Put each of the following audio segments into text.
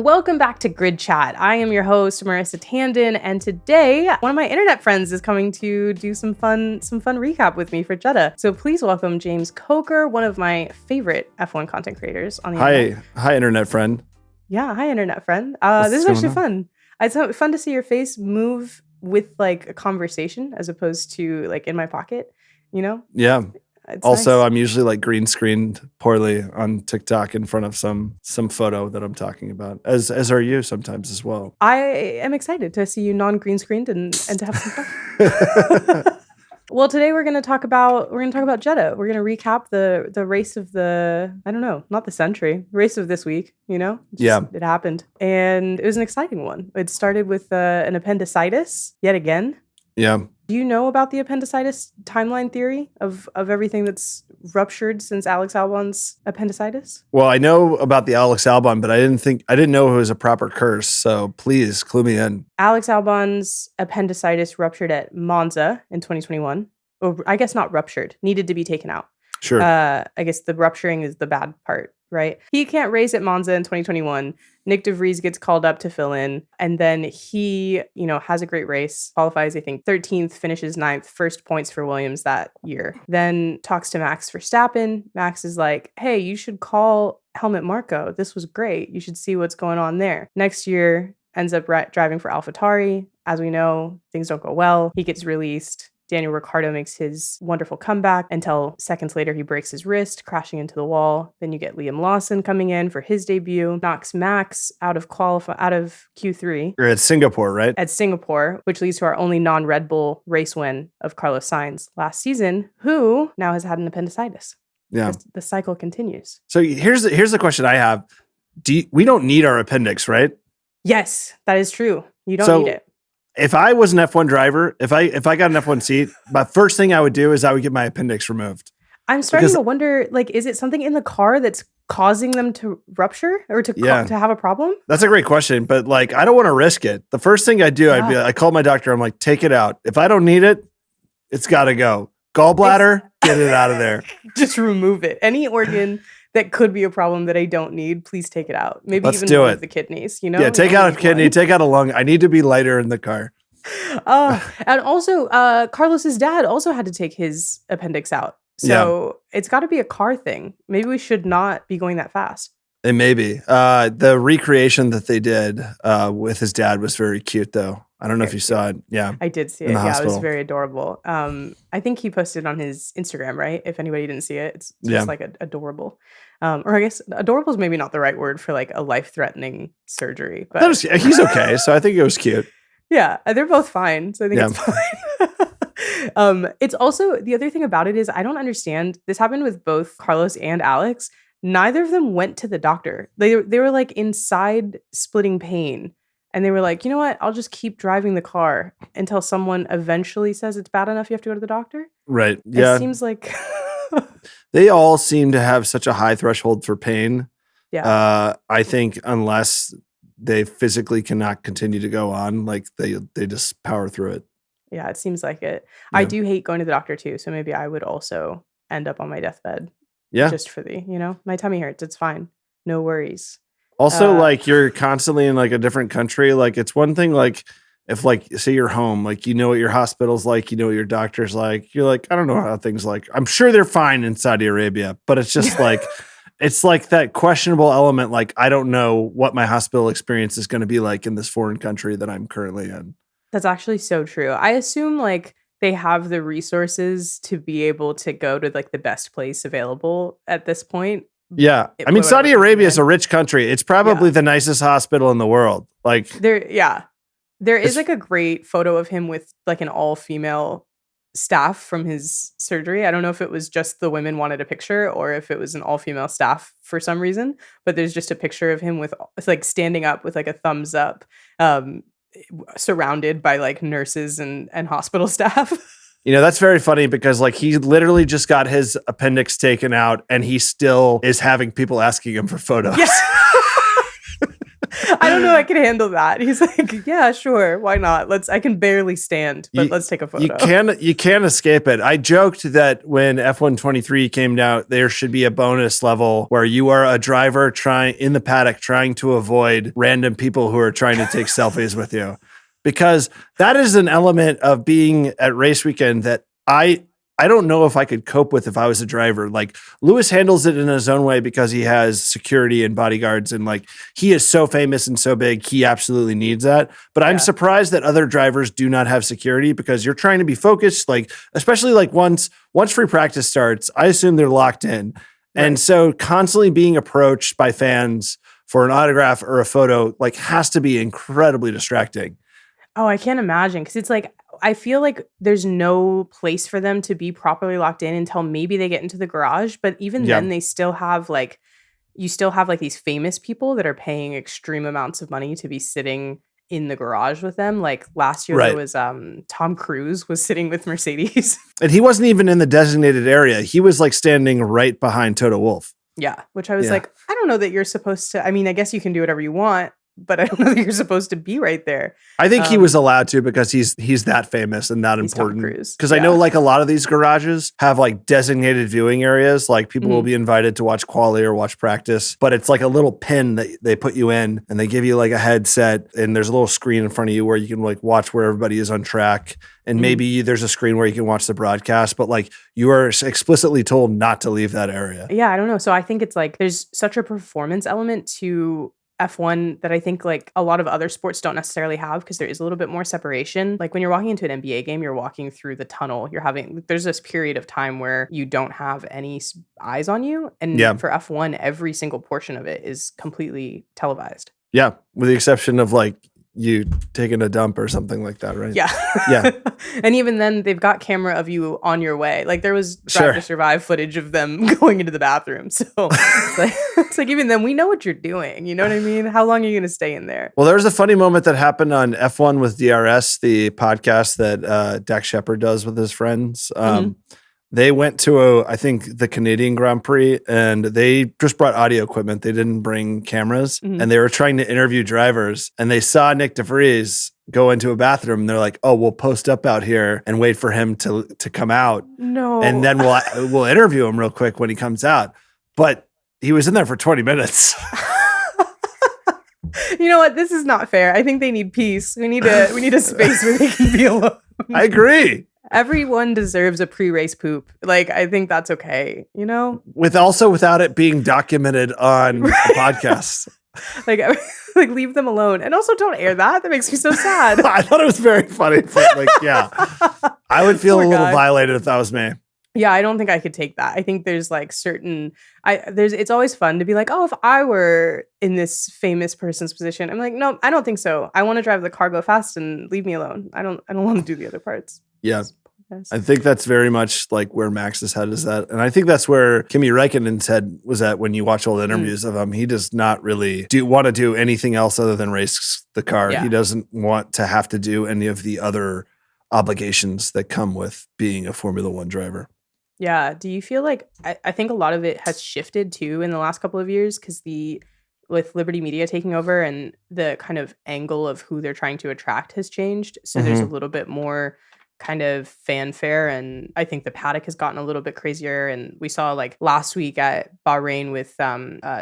Welcome back to Grid Chat. I am your host, Marissa Tandon, and today one of my internet friends is coming to do some fun recap with me for Jeddah. So please welcome James Coker, one of my favorite F1 content creators on the internet. Hi, internet friend. Yeah, hi, internet friend. This is actually fun. It's fun to see your face move with like a conversation as opposed to like in my pocket, you know? Yeah. It's also, nice. I'm usually like green screened poorly on TikTok in front of some photo that I'm talking about, as are you sometimes as well. I am excited to see you non-green screened and to have some fun. Well, today we're going to talk about Jeddah. We're going to recap the race of not the century, race of this week, you know? It happened. And it was an exciting one. It started with an appendicitis yet again. Yeah. Do you know about the appendicitis timeline theory of everything that's ruptured since Alex Albon's appendicitis? Well, I know about the Alex Albon, but I didn't know it was a proper curse. So please clue me in. Alex Albon's appendicitis ruptured at Monza in 2021. Or I guess not ruptured, needed to be taken out. Sure. I guess the rupturing is the bad part, right? He can't race at Monza in 2021. Nick DeVries gets called up to fill in. And then he, has a great race, qualifies, I think, 13th, finishes 9th, first points for Williams that year. Then talks to Max Verstappen. Max is like, hey, you should call Helmut Marko. This was great. You should see what's going on there. Next year, ends up driving for AlphaTauri. As we know, things don't go well. He gets released. Daniel Ricciardo makes his wonderful comeback until seconds later he breaks his wrist, crashing into the wall. Then you get Liam Lawson coming in for his debut, knocks Max out of Q3. You're at Singapore, right? At Singapore, which leads to our only non-Red Bull race win of Carlos Sainz last season, who now has had an appendicitis. Yeah. The cycle continues. So here's the question I have. We don't need our appendix, right? Yes, that is true. You don't need it. If I was an F1 driver, if I got an F1 seat, my first thing I would do is I would get my appendix removed. I'm starting to wonder, is it something in the car that's causing them to rupture or to have a problem? That's a great question, but I don't want to risk it. The first thing I do, I call my doctor. I'm like, take it out. If I don't need it, it's got to go. Gallbladder, get it out of there. Just remove it. Any organ that could be a problem that I don't need, please take it out. Maybe Let's even one do of the kidneys, Yeah, take out a kidney, take out a lung. I need to be lighter in the car. And also, Carlos's dad also had to take his appendix out. So It's got to be a car thing. Maybe we should not be going that fast. It may be. The recreation that they did with his dad was very cute, though. I don't know if you saw it. Yeah. I did see it. Yeah, it was very adorable. I think he posted on his Instagram, right? If anybody didn't see it, it's just adorable. Or I guess adorable is maybe not the right word for a life-threatening surgery. But he's okay. So I think it was cute. Yeah, they're both fine. So I think it's fine. It's also, the other thing about it is I don't understand. This happened with both Carlos and Alex. Neither of them went to the doctor. They were inside splitting pain. And they were like, you know what? I'll just keep driving the car until someone eventually says it's bad enough you have to go to the doctor. Right. Yeah. It seems like they all seem to have such a high threshold for pain. Yeah. I think unless they physically cannot continue to go on, they just power through it. Yeah, it seems like it. Yeah. I do hate going to the doctor too. So maybe I would also end up on my deathbed. Yeah. Just for my tummy hurts. It's fine. No worries. Also, you're constantly in a different country. It's one thing, if say you're home, you know what your hospital's like, you know what your doctor's like. You're like, I don't know how things I'm sure they're fine in Saudi Arabia, but it's just it's that questionable element. I don't know what my hospital experience is going to be like in this foreign country that I'm currently in. That's actually so true. I assume they have the resources to be able to go to the best place available at this point. Yeah. I mean, Saudi Arabia is a rich country. It's probably the nicest hospital in the world. There is a great photo of him with an all-female staff from his surgery. I don't know if it was just the women wanted a picture or if it was an all-female staff for some reason, but there's just a picture of him with standing up with a thumbs up, surrounded by nurses and hospital staff. That's very funny because he literally just got his appendix taken out and he still is having people asking him for photos. Yes. I don't know. I can handle that. He's like, yeah, sure. Why not? I can barely stand, but let's take a photo. You can't escape it. I joked that when F123 came out, there should be a bonus level where you are a driver in the paddock trying to avoid random people who are trying to take selfies with you. Because that is an element of being at race weekend that I don't know if I could cope with if I was a driver. Like Lewis handles it in his own way because he has security and bodyguards and like he is so famous and so big. He absolutely needs that. But I'm surprised that other drivers do not have security because you're trying to be focused. Like, especially like once free practice starts, I assume they're locked in. Right. And so constantly being approached by fans for an autograph or a photo, like has to be incredibly distracting. Oh, I can't imagine. Cause it's like, I feel like there's no place for them to be properly locked in until maybe they get into the garage. But even then they still have you still have these famous people that are paying extreme amounts of money to be sitting in the garage with them. Like last year there was Tom Cruise was sitting with Mercedes. And he wasn't even in the designated area. He was like standing right behind Toto Wolff. Yeah. Which I was like, I don't know that you're supposed to. I mean, I guess you can do whatever you want, but I don't know that you're supposed to be right there. I think he was allowed to because he's that famous and that important. Because I know like a lot of these garages have like designated viewing areas. Like people will be invited to watch quali or watch practice, but it's like a little pin that they put you in and they give you like a headset and there's a little screen in front of you where you can like watch where everybody is on track. And maybe there's a screen where you can watch the broadcast, but like you are explicitly told not to leave that area. Yeah, I don't know. So I think it's like there's such a performance element to F1 that I think like a lot of other sports don't necessarily have because there is a little bit more separation. Like when you're walking into an NBA game, you're walking through the tunnel. There's this period of time where you don't have any eyes on you. And for F1, every single portion of it is completely televised. Yeah, with the exception of like you taking a dump or something like that, right? Yeah. Yeah. And even then they've got camera of you on your way. Like there was Drive to Survive footage of them going into the bathroom. So it's like even then we know what you're doing. You know what I mean? How long are you going to stay in there? Well, there was a funny moment that happened on F1 with DRS, the podcast that Dak Shepard does with his friends. They went to I think the Canadian Grand Prix and they just brought audio equipment. They didn't bring cameras and they were trying to interview drivers and they saw Nick DeVries go into a bathroom and they're like, oh, we'll post up out here and wait for him to come out. No. And then we'll interview him real quick when he comes out. But he was in there for 20 minutes. You know what? This is not fair. I think they need peace. We need a space where they can be alone. I agree. Everyone deserves a pre-race poop. Like, I think that's okay, you know? Without it being documented on a podcast. like leave them alone. And also don't air that. That makes me so sad. I thought it was very funny. But like, yeah. I would feel a little violated if that was me. Yeah, I don't think I could take that. I think there's like it's always fun to be like, oh, if I were in this famous person's position. I'm like, no, I don't think so. I want to drive the car, go fast and leave me alone. I don't want to do the other parts. Yeah. I think that's very much like where Max's head is at. And I think that's where Kimi Räikkönen's head was at when you watch old interviews of him. He does not really want to do anything else other than race the car. Yeah. He doesn't want to have to do any of the other obligations that come with being a Formula One driver. Yeah. Do you feel like, I think a lot of it has shifted too in the last couple of years because with Liberty Media taking over and the kind of angle of who they're trying to attract has changed. So there's a little bit more kind of fanfare, and I think the paddock has gotten a little bit crazier. And we saw like last week at Bahrain with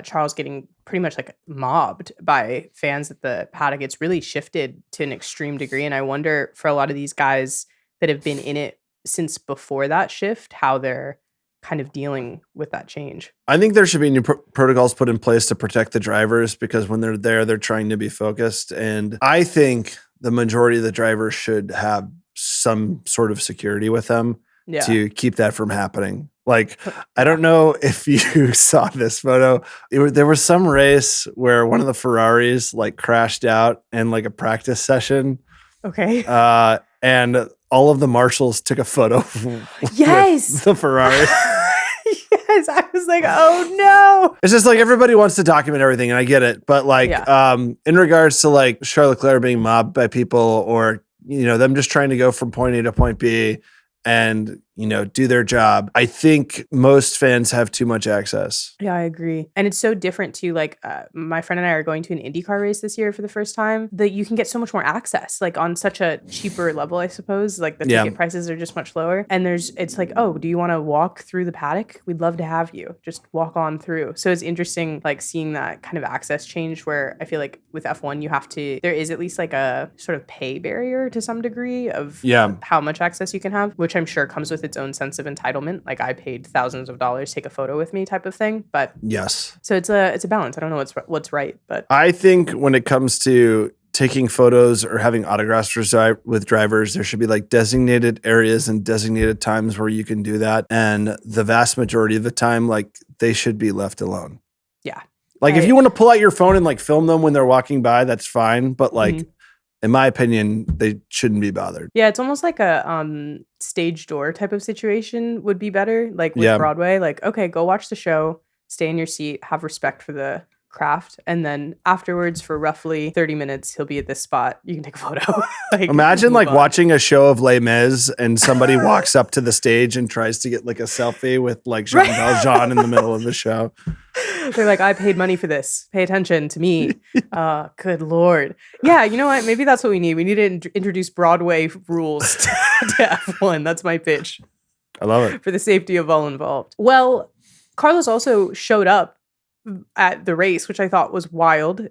Charles getting pretty much like mobbed by fans at the paddock. It's really shifted to an extreme degree, and I wonder for a lot of these guys that have been in it since before that shift, how they're kind of dealing with that change. I think there should be new protocols put in place to protect the drivers because when they're there, they're trying to be focused. And I think the majority of the drivers should have some sort of security with them to keep that from happening. Like, I don't know if you saw this photo. There was some race where one of the Ferraris like crashed out in like a practice session. Okay. And all of the marshals took a photo with the Ferrari. Yes, I was like, oh no. It's just like everybody wants to document everything, and I get it. But like in regards to like Charles Leclerc being mobbed by people or, you know, them just trying to go from point A to point B and, do their job. I think most fans have too much access. Yeah, I agree. And it's so different too. Like my friend and I are going to an IndyCar race this year for the first time, that you can get so much more access, like on such a cheaper level, I suppose. Like the ticket prices are just much lower. And it's like, oh, do you want to walk through the paddock? We'd love to have you. Just walk on through. So it's interesting, like seeing that kind of access change, where I feel like with F1, there is at least like a sort of pay barrier to some degree of how much access you can have, which I'm sure comes with its own sense of entitlement. Like I paid thousands of dollars, take a photo with me type of thing. But yes. So it's a balance. I don't know what's right, but I think when it comes to taking photos or having autographs with drivers, there should be like designated areas and designated times where you can do that. And the vast majority of the time, like they should be left alone. Yeah. Like if you want to pull out your phone and like film them when they're walking by, that's fine. But like, in my opinion, they shouldn't be bothered. Yeah, it's almost like a stage door type of situation would be better. Like with Broadway, like, okay, go watch the show, stay in your seat, have respect for the craft, and then afterwards for roughly 30 minutes he'll be at this spot, you can take a photo. Like, imagine like watching a show of Les Mis and somebody walks up to the stage and tries to get like a selfie with like Jean Valjean in the middle of the show. They're like, I paid money for this, pay attention to me. Good lord. Yeah, you know what, maybe that's what we need. We need to introduce Broadway rules to F1. That's my pitch. I love it. For the safety of all involved. Well, Carlos also showed up at the race, which I thought was wild.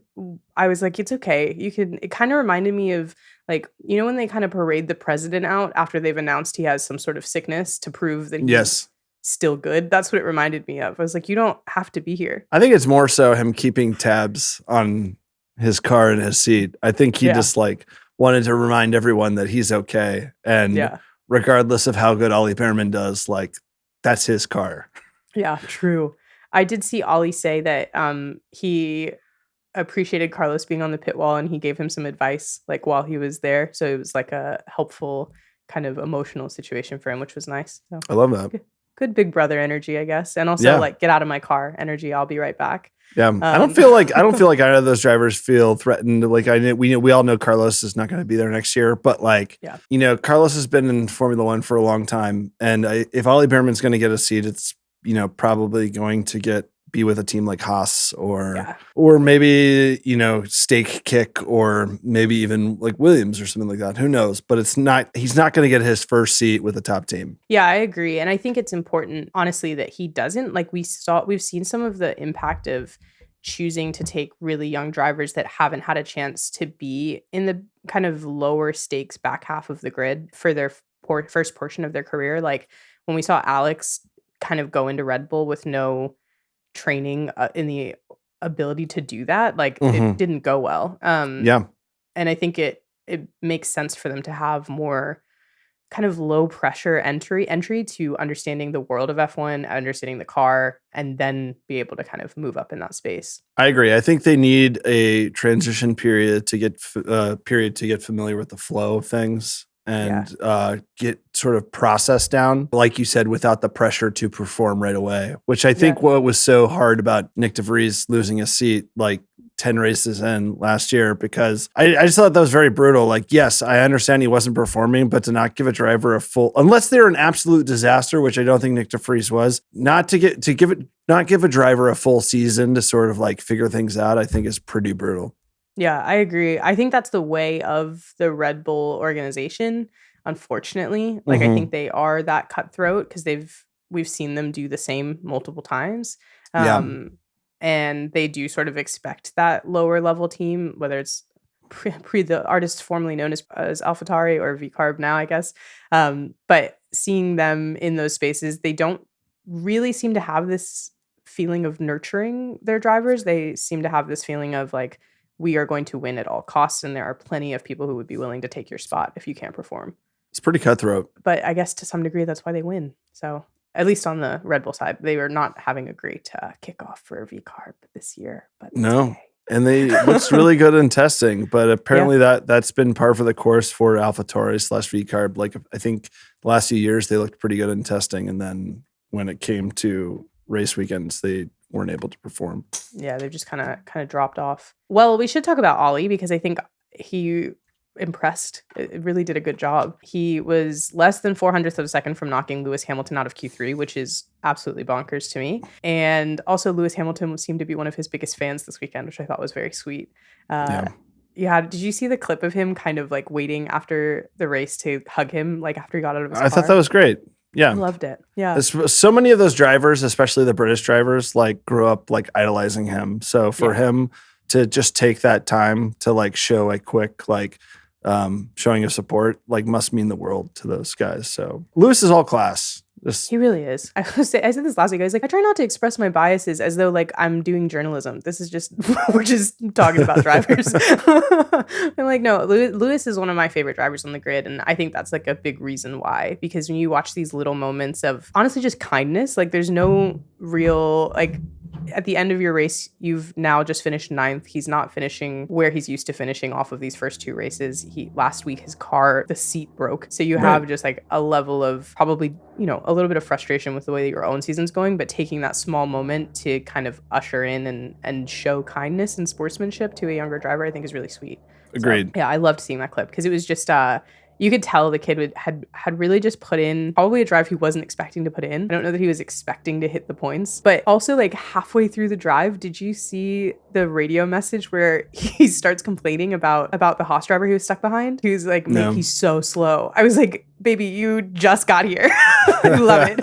I was like, it's okay. It kind of reminded me of like, when they kind of parade the president out after they've announced he has some sort of sickness to prove that he's still good. That's what it reminded me of. I was like, you don't have to be here. I think it's more so him keeping tabs on his car and his seat. I think he just like wanted to remind everyone that he's okay. And regardless of how good Ollie Bearman does, like that's his car. Yeah, true. I did see Ollie say that he appreciated Carlos being on the pit wall and he gave him some advice like while he was there. So it was like a helpful kind of emotional situation for him, which was nice. So, I love that. Good big brother energy, I guess. And also like get out of my car energy. I'll be right back. Yeah. I don't feel like either of those drivers feel threatened. Like we all know Carlos is not going to be there next year, but like, Carlos has been in Formula One for a long time. And if Ollie Bearman's going to get a seat, it's, probably going to be with a team like Haas or maybe, Stake Kick or maybe even like Williams or something like that. Who knows? But he's not going to get his first seat with a top team. Yeah, I agree. And I think it's important, honestly, that he doesn't. Like we've seen some of the impact of choosing to take really young drivers that haven't had a chance to be in the kind of lower stakes back half of the grid for their first portion of their career. Like when we saw Alex kind of go into Red Bull with no training in the ability to do that, like it didn't go well. And I think it makes sense for them to have more kind of low pressure entry to understanding the world of F1, understanding the car, and then be able to kind of move up in that space. I agree. I think they need a transition period to get familiar with the flow of things and get sort of processed down, like you said, without the pressure to perform right away, which I think what was so hard about Nick de Vries losing a seat like 10 races in last year, because I just thought that was very brutal. Like, yes, I understand he wasn't performing, but to not give a driver a full, unless they're an absolute disaster, which I don't think Nick de Vries was, not give a driver a full season to sort of like figure things out, I think is pretty brutal. Yeah, I agree. I think that's the way of the Red Bull organization, unfortunately. Like, I think they are that cutthroat because we've seen them do the same multiple times. And they do sort of expect that lower level team, whether it's pre the artist formerly known as AlphaTauri or VCarb now, I guess. But seeing them in those spaces, they don't really seem to have this feeling of nurturing their drivers. They seem to have this feeling of like, we are going to win at all costs, and there are plenty of people who would be willing to take your spot if you can't perform. It's pretty cutthroat. But I guess to some degree, that's why they win. So at least on the Red Bull side, they were not having a great kickoff for VCarb this year. But no, and they looked really good in testing. But apparently that's been par for the course for AlphaTauri / VCarb. Like I think the last few years they looked pretty good in testing, and then when it came to race weekends, they weren't able to perform. Yeah, they've just kind of dropped off. Well, we should talk about Ollie because I think he impressed. It really did a good job. He was less than 400th of a second from knocking Lewis Hamilton out of Q3, which is absolutely bonkers to me. And also Lewis Hamilton seemed to be one of his biggest fans this weekend, which I thought was very sweet. Yeah. Did you see the clip of him kind of like waiting after the race to hug him, like after he got out of his car? I thought that was great. Yeah. I loved it. Yeah. So many of those drivers, especially the British drivers, like grew up like idolizing him. So for him to just take that time to like show a quick like showing of support like must mean the world to those guys. So Lewis is all class. He really is. I said this last week. I was like, I try not to express my biases as though like I'm doing journalism. This is just we're just talking about drivers. I'm like, no, Lewis is one of my favorite drivers on the grid, and I think that's like a big reason why. Because when you watch these little moments of honestly just kindness, like there's no real like. At the end of your race, you've now just finished 9th. He's not finishing where he's used to finishing off of these first 2 races. Last week, his car, the seat broke. So you have just like a level of probably, a little bit of frustration with the way that your own season's going, but taking that small moment to kind of usher in and show kindness and sportsmanship to a younger driver, I think is really sweet. Agreed. So, yeah, I loved seeing that clip because it was just, you could tell the kid had really just put in probably a drive he wasn't expecting to put in. I don't know that he was expecting to hit the points, but also like halfway through the drive, did you see the radio message where he starts complaining about the Haas driver he was stuck behind? He was like, "Mate, he's so slow." I was like, "Baby, you just got here." I love it.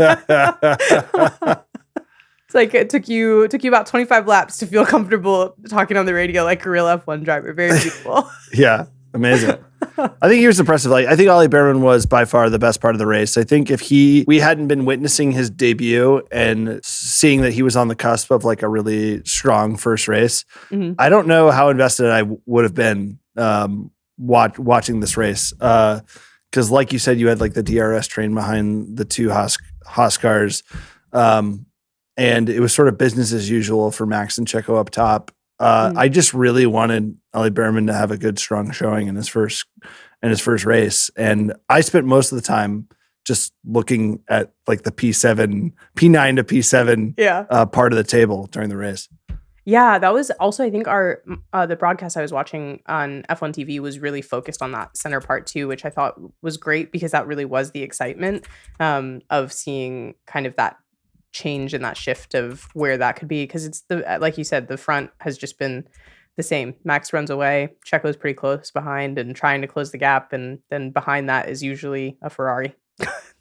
It's like it took you about 25 laps to feel comfortable talking on the radio like a real F1 driver. Very beautiful. Yeah. Amazing. I think he was impressive. Like, I think Ollie Bearman was by far the best part of the race. I think if we hadn't been witnessing his debut and seeing that he was on the cusp of like a really strong first race, I don't know how invested I would have been watching this race. Because like you said, you had like the DRS train behind the 2 Haas cars. And it was sort of business as usual for Max and Checo up top. I just really wanted Ollie Bearman to have a good, strong showing in his first race. And I spent most of the time just looking at like the P9 to P7 part of the table during the race. Yeah, that was also, I think the broadcast I was watching on F1 TV was really focused on that center part too, which I thought was great because that really was the excitement of seeing kind of that change and that shift of where that could be, because it's like you said, the front has just been the same. Max runs away, Checo's pretty close behind and trying to close the gap, and then behind that is usually a Ferrari.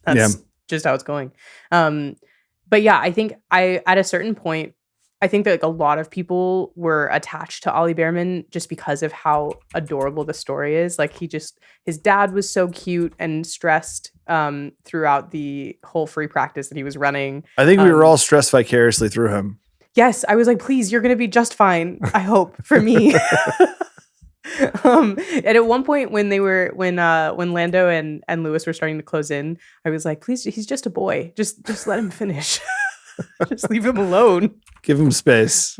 That's just how it's going. But yeah, I think at a certain point, I think that like a lot of people were attached to Ollie Bearman just because of how adorable the story is. Like his dad was so cute and stressed throughout the whole free practice that he was running. I think we were all stressed vicariously through him. Yes, I was like, please, you're going to be just fine. I hope for me. And at one point when Lando and Lewis were starting to close in, I was like, please, he's just a boy. Just let him finish. Just leave him alone. Give him space.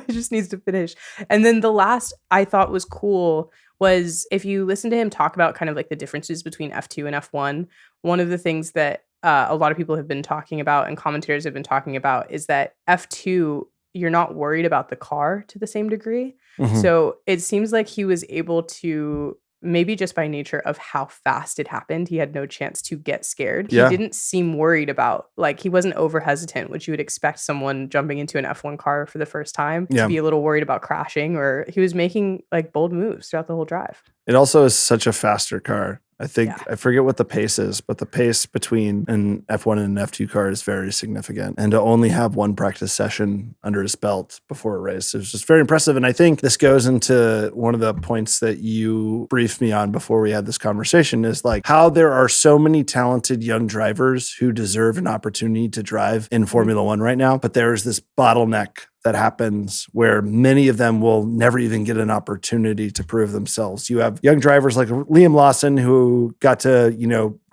He just needs to finish. And then the last I thought was cool was if you listen to him talk about kind of like the differences between F2 and F1, one of the things that a lot of people have been talking about and commentators have been talking about is that F2, you're not worried about the car to the same degree. Mm-hmm. So it seems like he was able to, maybe just by nature of how fast it happened, he had no chance to get scared. Yeah. He didn't seem worried about, like, he wasn't over hesitant, which you would expect someone jumping into an F1 car for the first time to be a little worried about crashing, or he was making like bold moves throughout the whole drive. It also is such a faster car. I think, I forget what the pace is, but the pace between an F1 and an F2 car is very significant. And to only have one practice session under his belt before a race, it was just very impressive. And I think this goes into one of the points that you briefed me on before we had this conversation, is like how there are so many talented young drivers who deserve an opportunity to drive in Formula One right now. But there's this bottleneck that happens where many of them will never even get an opportunity to prove themselves. You have young drivers like Liam Lawson, who got to,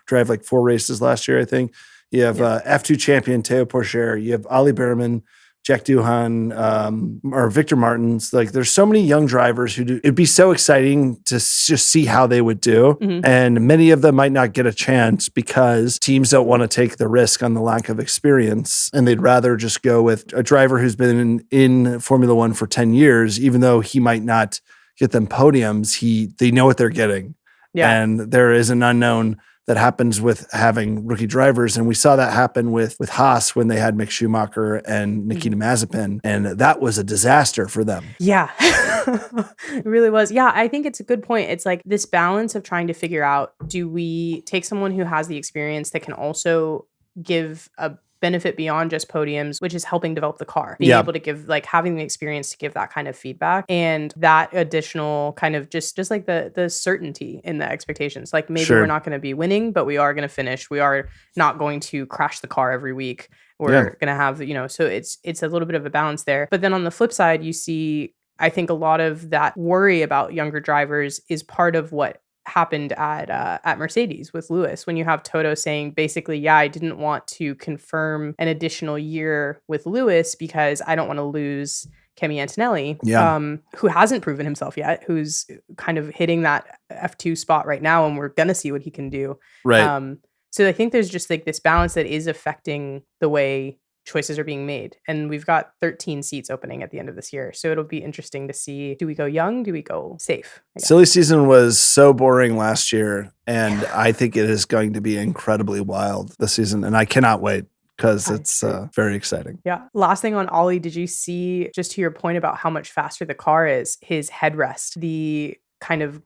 drive like 4 races last year, I think. You have F2 champion Teo Pourchaire. You have Ollie Bearman, Jack Doohan, or Victor Martins. Like, there's so many young drivers who it'd be so exciting to just see how they would do. Mm-hmm. And many of them might not get a chance because teams don't want to take the risk on the lack of experience. And they'd rather just go with a driver who's been in Formula One for 10 years, even though he might not get them podiums. They know what they're getting. Yeah. And there is an unknown that happens with having rookie drivers. And we saw that happen with Haas when they had Mick Schumacher and Nikita Mazepin. And that was a disaster for them. Yeah, it really was. Yeah, I think it's a good point. It's like this balance of trying to figure out, do we take someone who has the experience that can also give a benefit beyond just podiums, which is helping develop the car, being able to give, like, having the experience to give that kind of feedback and that additional kind of just like the certainty in the expectations. Like, maybe we're not going to be winning, but we are going to finish. We are not going to crash the car every week. We're going to have, so it's a little bit of a balance there. But then on the flip side, you see, I think a lot of that worry about younger drivers is part of what happened at Mercedes with Lewis, when you have Toto saying basically, I didn't want to confirm an additional year with Lewis because I don't want to lose Kimi Antonelli, who hasn't proven himself yet, who's kind of hitting that F2 spot right now, and we're gonna see what he can do. Right. So I think there's just like this balance that is affecting the way choices are being made. And we've got 13 seats opening at the end of this year. So it'll be interesting to see, do we go young? Do we go safe? Silly season was so boring last year. And I think it is going to be incredibly wild this season. And I cannot wait because it's very exciting. Yeah. Last thing on Ollie, did you see, just to your point about how much faster the car is, his headrest, the kind of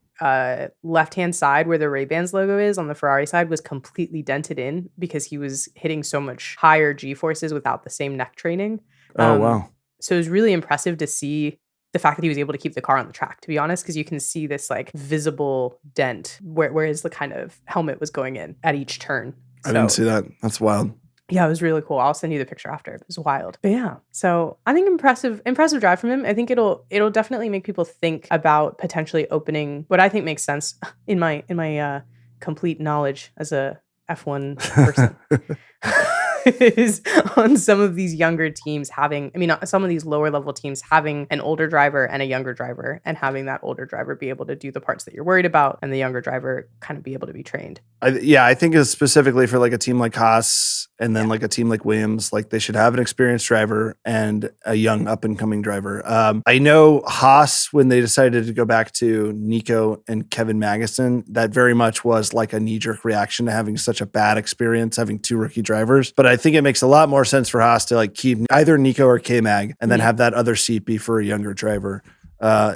left-hand side where the Ray-Bans logo is on the Ferrari side was completely dented in because he was hitting so much higher G-forces without the same neck training. Oh, wow. So it was really impressive to see the fact that he was able to keep the car on the track, to be honest, because you can see this like visible dent where his the kind of helmet was going in at each turn. I didn't see that. That's wild. Yeah, it was really cool. I'll send you the picture after. It was wild. But yeah, so I think impressive drive from him. I think it'll definitely make people think about potentially opening what I think makes sense in my complete knowledge as a F1 person. Is on some of these younger teams some of these lower level teams having an older driver and a younger driver, and having that older driver be able to do the parts that you're worried about and the younger driver kind of be able to be trained. I think it's specifically for like a team like Haas and then like a team like Williams, like they should have an experienced driver and a young up and coming driver. I know Haas, when they decided to go back to Nico and Kevin Magnussen, that very much was like a knee jerk reaction to having such a bad experience, having two rookie drivers. But I think it makes a lot more sense for Haas to like keep either Nico or K-Mag and then have that other seat be for a younger driver.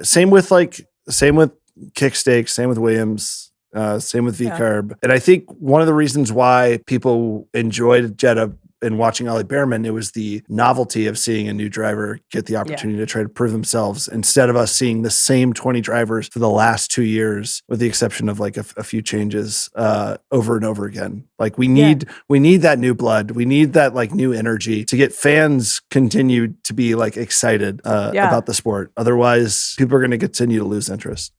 Same with Kickstake, same with Williams, same with V-Carb. And I think one of the reasons why people enjoyed Jeddah and watching Ollie Bearman, it was the novelty of seeing a new driver get the opportunity to try to prove themselves instead of us seeing the same 20 drivers for the last 2 years, with the exception of like a few changes over and over again. Like we need that new blood. We need that like new energy to get fans continue to be like excited about the sport. Otherwise, people are going to continue to lose interest.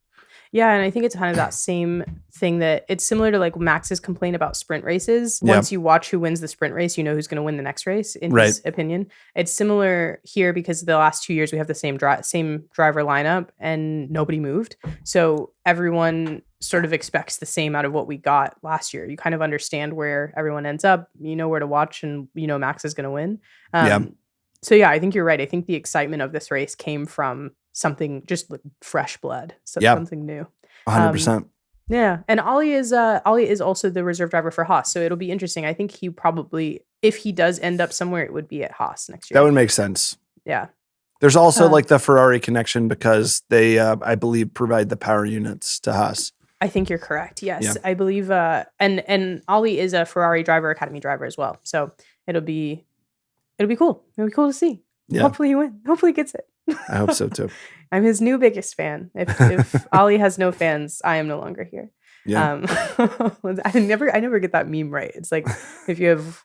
Yeah, and I think it's kind of that same thing that it's similar to like Max's complaint about sprint races. Once you watch who wins the sprint race, you know who's going to win the next race, in his opinion. It's similar here because the last 2 years we have the same driver lineup and nobody moved. So everyone sort of expects the same out of what we got last year. You kind of understand where everyone ends up, you know where to watch, and you know Max is going to win. So yeah, I think you're right. I think the excitement of this race came from something just like fresh blood, something new. 100%. Yeah, and Ollie is also the reserve driver for Haas, so it'll be interesting. I think he probably, if he does end up somewhere, it would be at Haas next year. That would make sense. Yeah. There's also like the Ferrari connection because they, I believe, provide the power units to Haas. I think you're correct. Yes, I believe. And Ollie is a Ferrari driver, Academy driver as well. So it'll be cool. It'll be cool to see. Yeah. Hopefully he wins. Hopefully he gets it. I hope so too. I'm his new biggest fan. If Ollie has no fans, I am no longer here. Yeah. I never get that meme right. It's like if you have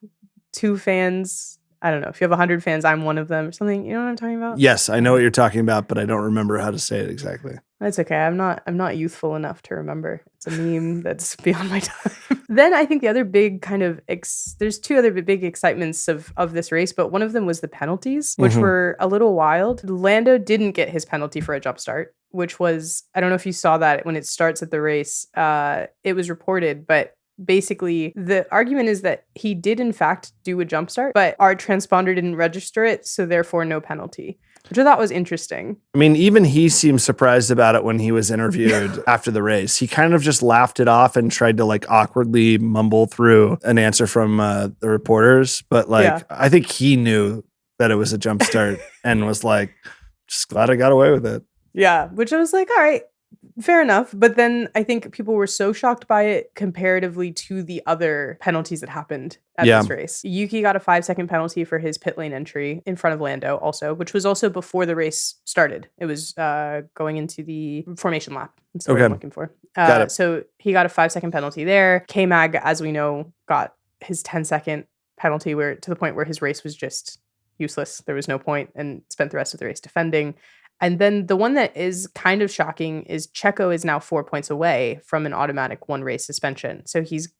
2 fans, I don't know. If you have 100 fans, I'm one of them or something. You know what I'm talking about? Yes, I know what you're talking about, but I don't remember how to say it exactly. That's okay. I'm not youthful enough to remember. It's a meme that's beyond my time. Then I think the other big kind of there's 2 other big excitements of this race, but one of them was the penalties, which were a little wild. Lando didn't get his penalty for a jump start, which was, I don't know if you saw that when it starts at the race. It was reported, but basically the argument is that he did in fact do a jump start, but our transponder didn't register it, so therefore no penalty. which I thought was interesting. I mean, even he seemed surprised about it when he was interviewed after the race. He kind of just laughed it off and tried to like awkwardly mumble through an answer from the reporters. But like, I think he knew that it was a jump start and was like, just glad I got away with it. Yeah, which I was like, all right, fair enough. But then I think people were so shocked by it comparatively to the other penalties that happened at this race. Yuki got a 5-second penalty for his pit lane entry in front of Lando also, which was also before the race started. It was going into the formation lap. That's what I'm looking for. Got it. So he got a 5-second penalty there. K-Mag, as we know, got his 10-second penalty where to the point where his race was just useless. There was no point, and spent the rest of the race defending. And then the one that is kind of shocking is Checo is now 4 points away from an automatic 1-race suspension. So he's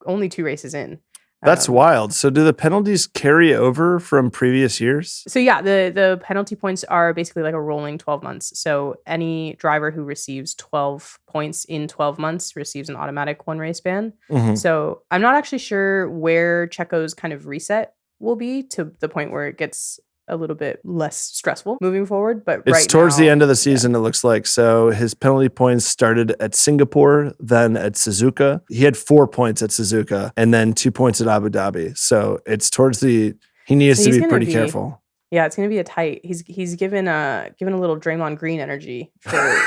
only 2 races in. That's wild. So do the penalties carry over from previous years? So yeah, the penalty points are basically like a rolling 12 months. So any driver who receives 12 points in 12 months receives an automatic 1-race ban. So I'm not actually sure where Checo's kind of reset will be to the point where it gets a little bit less stressful moving forward, but it's right towards now, the end of the season, it looks like. So his penalty points started at Singapore, then at Suzuka. He had 4 points at Suzuka and then 2 points at Abu Dhabi. So it's towards he needs to be pretty careful. Yeah, it's going to be a tight. He's given a little Draymond Green energy for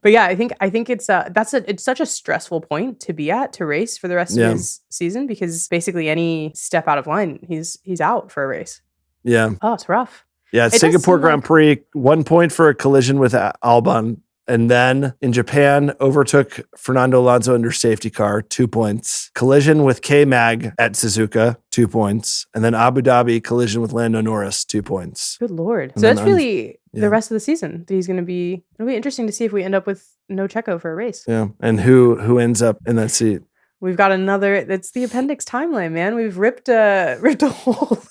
But yeah, I think it's it's such a stressful point to be at to race for the rest of his season, because basically any step out of line, he's out for a race. Yeah. Oh, it's rough. Yeah, Singapore Grand Prix, 1 point for a collision with Albon. And then in Japan, overtook Fernando Alonso under safety car, 2 points. Collision with K-Mag at Suzuka, 2 points. And then Abu Dhabi, collision with Lando Norris, 2 points. Good Lord. And so that's really the rest of the season that he's going to be. It'll be interesting to see if we end up with no Checo for a race. Yeah. And who ends up in that seat? We've got another, that's the appendix timeline, man. We've ripped a hole.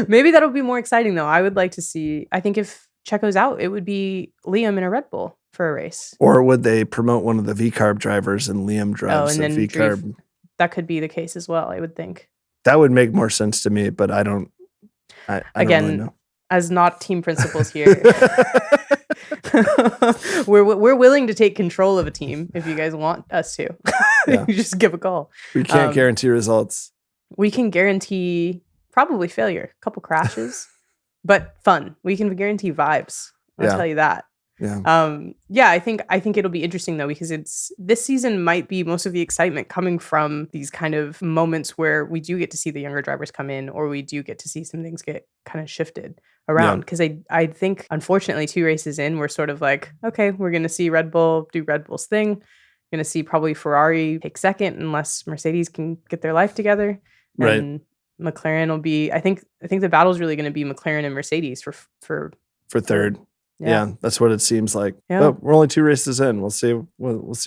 Maybe that'll be more exciting though. I would like to see, I think if Checo's out, it would be Liam in a Red Bull for a race. Or would they promote one of the V-carb drivers and Liam drives the V-carb? That could be the case as well, I would think. That would make more sense to me, but I don't really know. As not team principals here, we're willing to take control of a team if you guys want us to. You just give a call. We can't guarantee results. We can guarantee probably failure, a couple crashes, but fun. We can guarantee vibes. I'll tell you that. Yeah. I think it'll be interesting though, because this season might be most of the excitement coming from these kind of moments where we do get to see the younger drivers come in, or we do get to see some things get kind of shifted around. Because I think unfortunately 2 races in, we're sort of like, okay, we're going to see Red Bull do Red Bull's thing. Going to see probably Ferrari take second unless Mercedes can get their life together. And McLaren will be, I think the battle is really going to be McLaren and Mercedes for third. Yeah, that's what it seems like. Yeah. But we're only 2 races in. We'll see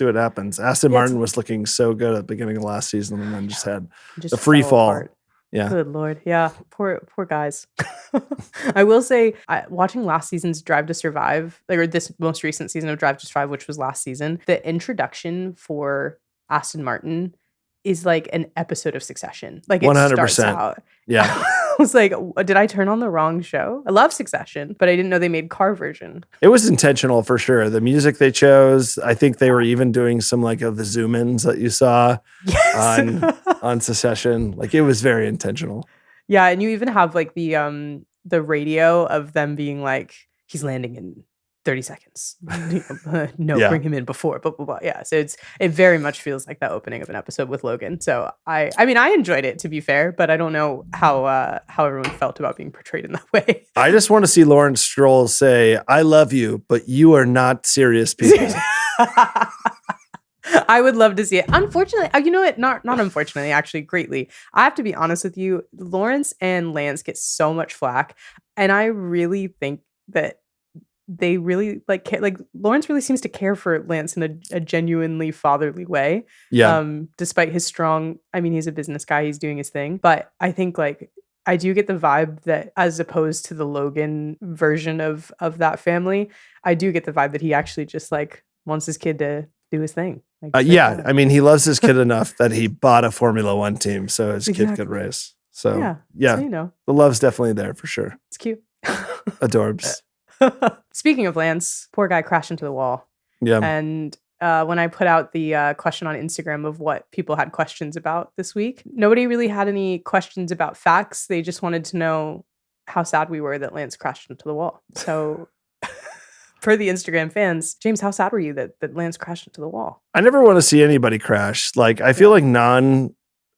what happens. Aston Martin was looking so good at the beginning of last season, and then just had the free fall. Apart. Yeah. Good Lord. Yeah. Poor guys. I will say, watching last season's Drive to Survive, or this most recent season of Drive to Survive, which was last season, the introduction for Aston Martin is like an episode of Succession. Like it 100%. Starts out. Yeah. I was like, did I turn on the wrong show? I love Succession, but I didn't know they made car version. It was intentional for sure. The music they chose, I think they were even doing some like of the zoom ins that you saw on Succession. Like it was very intentional. Yeah. And you even have like the radio of them being like, he's landing in 30 seconds. Bring him in before. Blah, blah, blah. Yeah. So it very much feels like the opening of an episode with Logan. So I mean, I enjoyed it, to be fair, but I don't know how everyone felt about being portrayed in that way. I just want to see Lawrence Stroll say, "I love you, but you are not serious people." I would love to see it. Unfortunately, you know what? Not unfortunately, actually, greatly. I have to be honest with you. Lawrence and Lance get so much flack, and I really think that they really Lawrence really seems to care for Lance in a genuinely fatherly way. Yeah. Despite his he's a business guy, he's doing his thing. But I think I do get the vibe that, as opposed to the Logan version of that family, I do get the vibe that he actually just wants his kid to do his thing. I mean, he loves his kid enough that he bought a Formula One team so his kid could race. So So, you know, the love's definitely there for sure. it's cute. Adorbs. Speaking of Lance, poor guy crashed into the wall. Yeah. And when I put out the question on Instagram of what people had questions about this week, nobody really had any questions about facts. They just wanted to know how sad we were that Lance crashed into the wall. So for the Instagram fans, James, how sad were you that Lance crashed into the wall? I never want to see anybody crash. Like, I feel like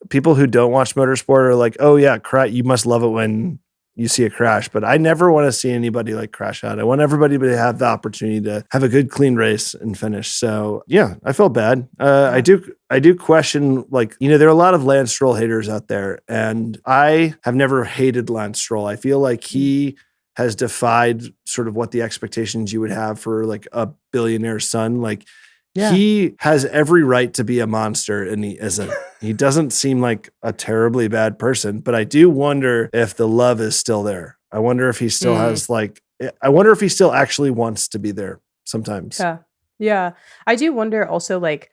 people who don't watch motorsport are like, oh yeah, you must love it when you see a crash, but I never want to see anybody like crash out. I want everybody to have the opportunity to have a good, clean race and finish. So yeah, I felt bad. I do question, like, you know, there are a lot of Lance Stroll haters out there, and I have never hated Lance Stroll. I feel like he has defied sort of what the expectations you would have for like a billionaire son. Like, he has every right to be a monster, and he isn't. He doesn't seem like a terribly bad person, but I do wonder if the love is still there. I wonder if he still has I wonder if he still actually wants to be there sometimes. Yeah. I do wonder also, like,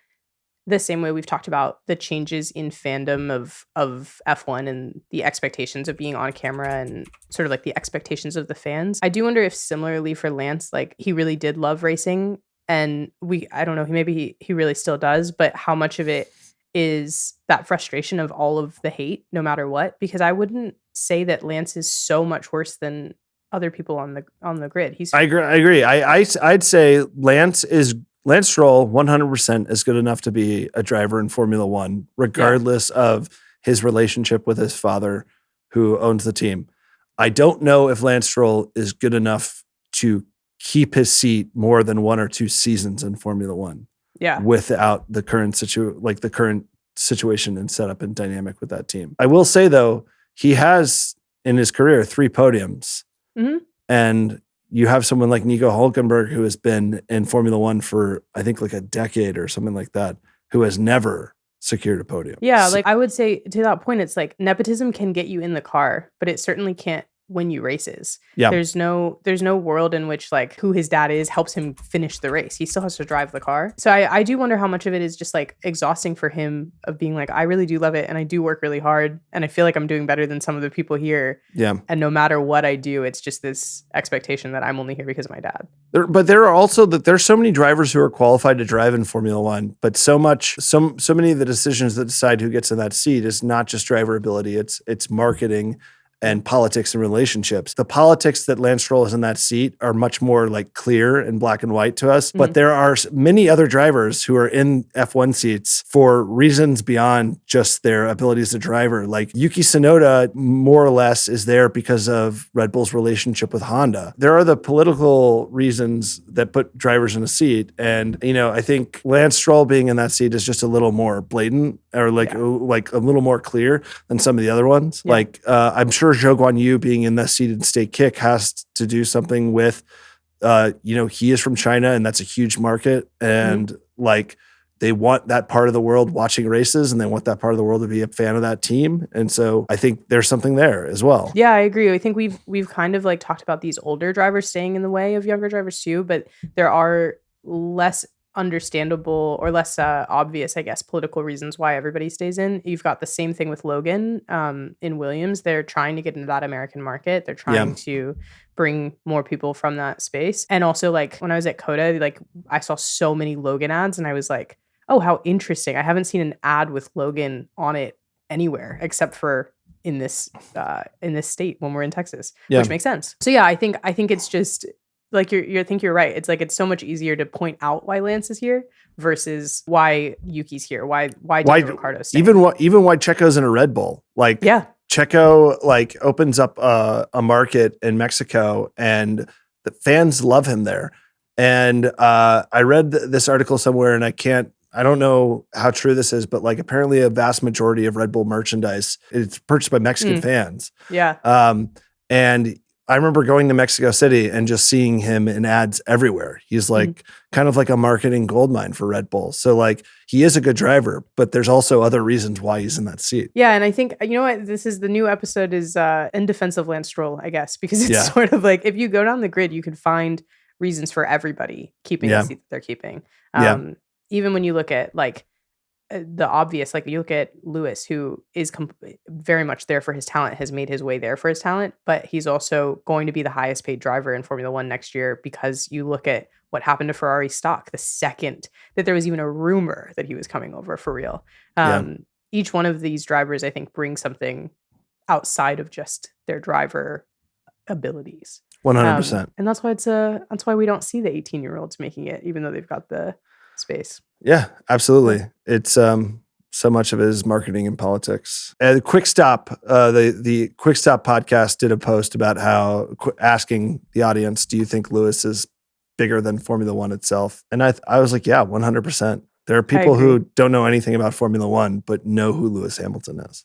the same way we've talked about the changes in fandom of F1 and the expectations of being on camera and sort of like the expectations of the fans. I do wonder if similarly for Lance, like, he really did love racing, and I don't know, maybe he really still does, but how much of it is that frustration of all of the hate no matter what? Because I wouldn't say that Lance is so much worse than other people on the grid. I agree. I'd say Lance Stroll 100% is good enough to be a driver in Formula One, regardless of his relationship with his father, who owns the team. I don't know if Lance Stroll is good enough to keep his seat more than 1 or 2 seasons in Formula One. Yeah. Without the current situation and setup and dynamic with that team. I will say though, he has in his career 3 podiums. Mm-hmm. And you have someone like Nico Hülkenberg, who has been in Formula One for, I think, like a decade or something like that, who has never secured a podium. Yeah, like, I would say to that point, it's like nepotism can get you in the car, but it certainly can't win you races. Yeah. There's no world in which, like, who his dad is helps him finish the race. He still has to drive the car. So I do wonder how much of it is just like exhausting for him, of being like, I really do love it and I do work really hard and I feel like I'm doing better than some of the people here. Yeah. And no matter what I do, it's just this expectation that I'm only here because of my dad. But there are also there's so many drivers who are qualified to drive in Formula One, but so many of the decisions that decide who gets in that seat is not just driver ability. It's marketing and politics and relationships. The politics that Lance Stroll is in that seat are much more like clear and black and white to us. Mm-hmm. But there are many other drivers who are in F1 seats for reasons beyond just their abilities as a driver. Like Yuki Tsunoda, more or less, is there because of Red Bull's relationship with Honda. There are the political reasons that put drivers in a seat. And, you know, I think Lance Stroll being in that seat is just a little more blatant, or like a little more clear than some of the other ones. Yeah. Like, I'm sure Zhou Guan Yu being in the seated state kick has to do something with, he is from China and that's a huge market. And like, they want that part of the world watching races and they want that part of the world to be a fan of that team. And so I think there's something there as well. Yeah, I agree. I think we've kind of like talked about these older drivers staying in the way of younger drivers too, but there are less understandable or less obvious, I guess, political reasons why everybody stays in. You've got the same thing with Logan in Williams. They're trying to get into that American market. They're trying to bring more people from that space. And also, like, when I was at COTA, like, I saw so many Logan ads and I was like, oh, how interesting. I haven't seen an ad with Logan on it anywhere except for in this state when we're in Texas, which makes sense. So yeah, I think it's just like you're right. It's like it's so much easier to point out why Lance is here versus why Yuki's here. Why Daniel Ricciardo's staying. Even why Checo's in a Red Bull. Like Checo like opens up a market in Mexico and the fans love him there. And I read this article somewhere and I don't know how true this is, but like apparently a vast majority of Red Bull merchandise is purchased by Mexican fans. Yeah. And I remember going to Mexico City and just seeing him in ads everywhere. He's like kind of like a marketing goldmine for Red Bull. So like he is a good driver, but there's also other reasons why he's in that seat. Yeah. And I think, you know what, this is the new episode is in defense of Lance Stroll, I guess, because it's sort of like if you go down the grid, you can find reasons for everybody keeping the seat that they're keeping. Even when you look at like the obvious, like you look at Lewis, who is very much there for his talent, has made his way there for his talent, but he's also going to be the highest paid driver in Formula One next year, because you look at what happened to Ferrari stock the second that there was even a rumor that he was coming over for real. Each one of these drivers, I think, brings something outside of just their driver abilities. 100%. And that's why we don't see the 18-year-olds making it, even though they've got the space. Yeah, absolutely. It's so much of it is marketing and politics. Quick Stop, the Quick Stop podcast did a post about how asking the audience, do you think Lewis is bigger than Formula One itself? And I was like, yeah, 100%. There are people who don't know anything about Formula One, but know who Lewis Hamilton is.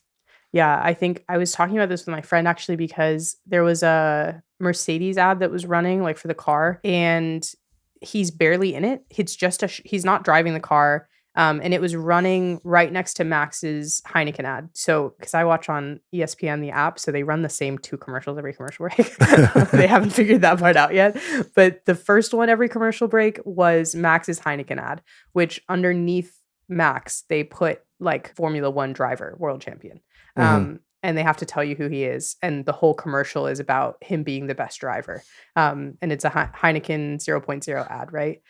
Yeah, I think I was talking about this with my friend actually, because there was a Mercedes ad that was running like for the car, and he's barely in it. It's just he's not driving the car. And it was running right next to Max's Heineken ad. So, because I watch on ESPN, the app, so they run the same 2 commercials every commercial break. They haven't figured that part out yet. But the first one every commercial break was Max's Heineken ad, which underneath Max, they put like Formula One driver, world champion. And they have to tell you who he is. And the whole commercial is about him being the best driver. And it's a Heineken 0.0 ad, right?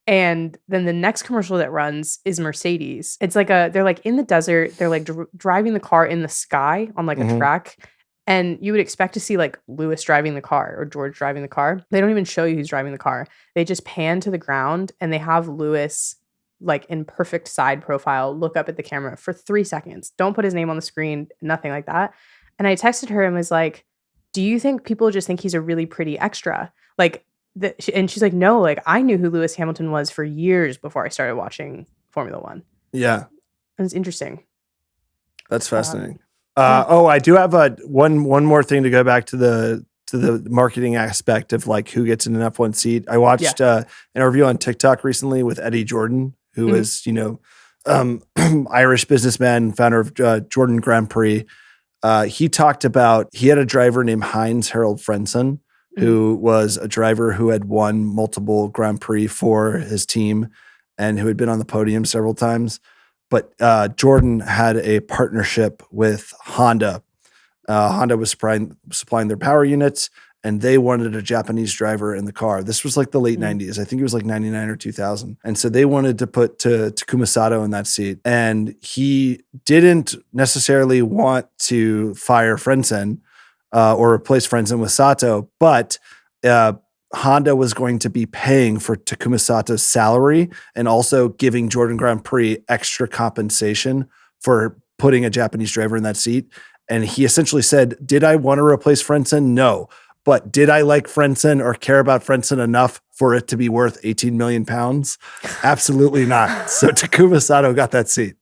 And then the next commercial that runs is Mercedes. It's like they're like in the desert. They're like driving the car in the sky on like a track. And you would expect to see like Lewis driving the car or George driving the car. They don't even show you who's driving the car. They just pan to the ground and they have Lewis like in perfect side profile, look up at the camera for 3 seconds. Don't put his name on the screen, nothing like that. And I texted her and was like, do you think people just think he's a really pretty extra? Like, and she's like, no, like I knew who Lewis Hamilton was for years before I started watching Formula One. Yeah. And it's interesting. That's fascinating. I do have one more thing to go back to the marketing aspect of like who gets in an F1 seat. I watched an interview on TikTok recently with Eddie Jordan, who is, Irish businessman, founder of Jordan Grand Prix. He talked about, he had a driver named Heinz Harold Frentzen, who was a driver who had won multiple Grand Prix for his team and who had been on the podium several times. But Jordan had a partnership with Honda. Honda was supplying their power units, and they wanted a Japanese driver in the car. This was like the late 90s. I think it was like 99 or 2000. And so they wanted to put Takuma Sato in that seat. And he didn't necessarily want to fire Frentzen or replace Frentzen with Sato, but Honda was going to be paying for Takuma Sato's salary and also giving Jordan Grand Prix extra compensation for putting a Japanese driver in that seat. And he essentially said, did I want to replace Frentzen? No. But did I like Frentzen or care about Frentzen enough for it to be worth 18 million pounds? Absolutely not. So Takuma Sato got that seat.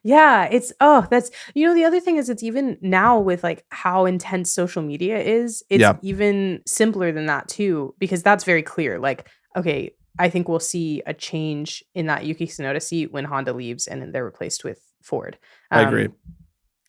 Yeah, the other thing is it's even now with like how intense social media is, it's even simpler than that too, because that's very clear. Like, okay, I think we'll see a change in that Yuki Tsunoda seat when Honda leaves and then they're replaced with Ford. I agree.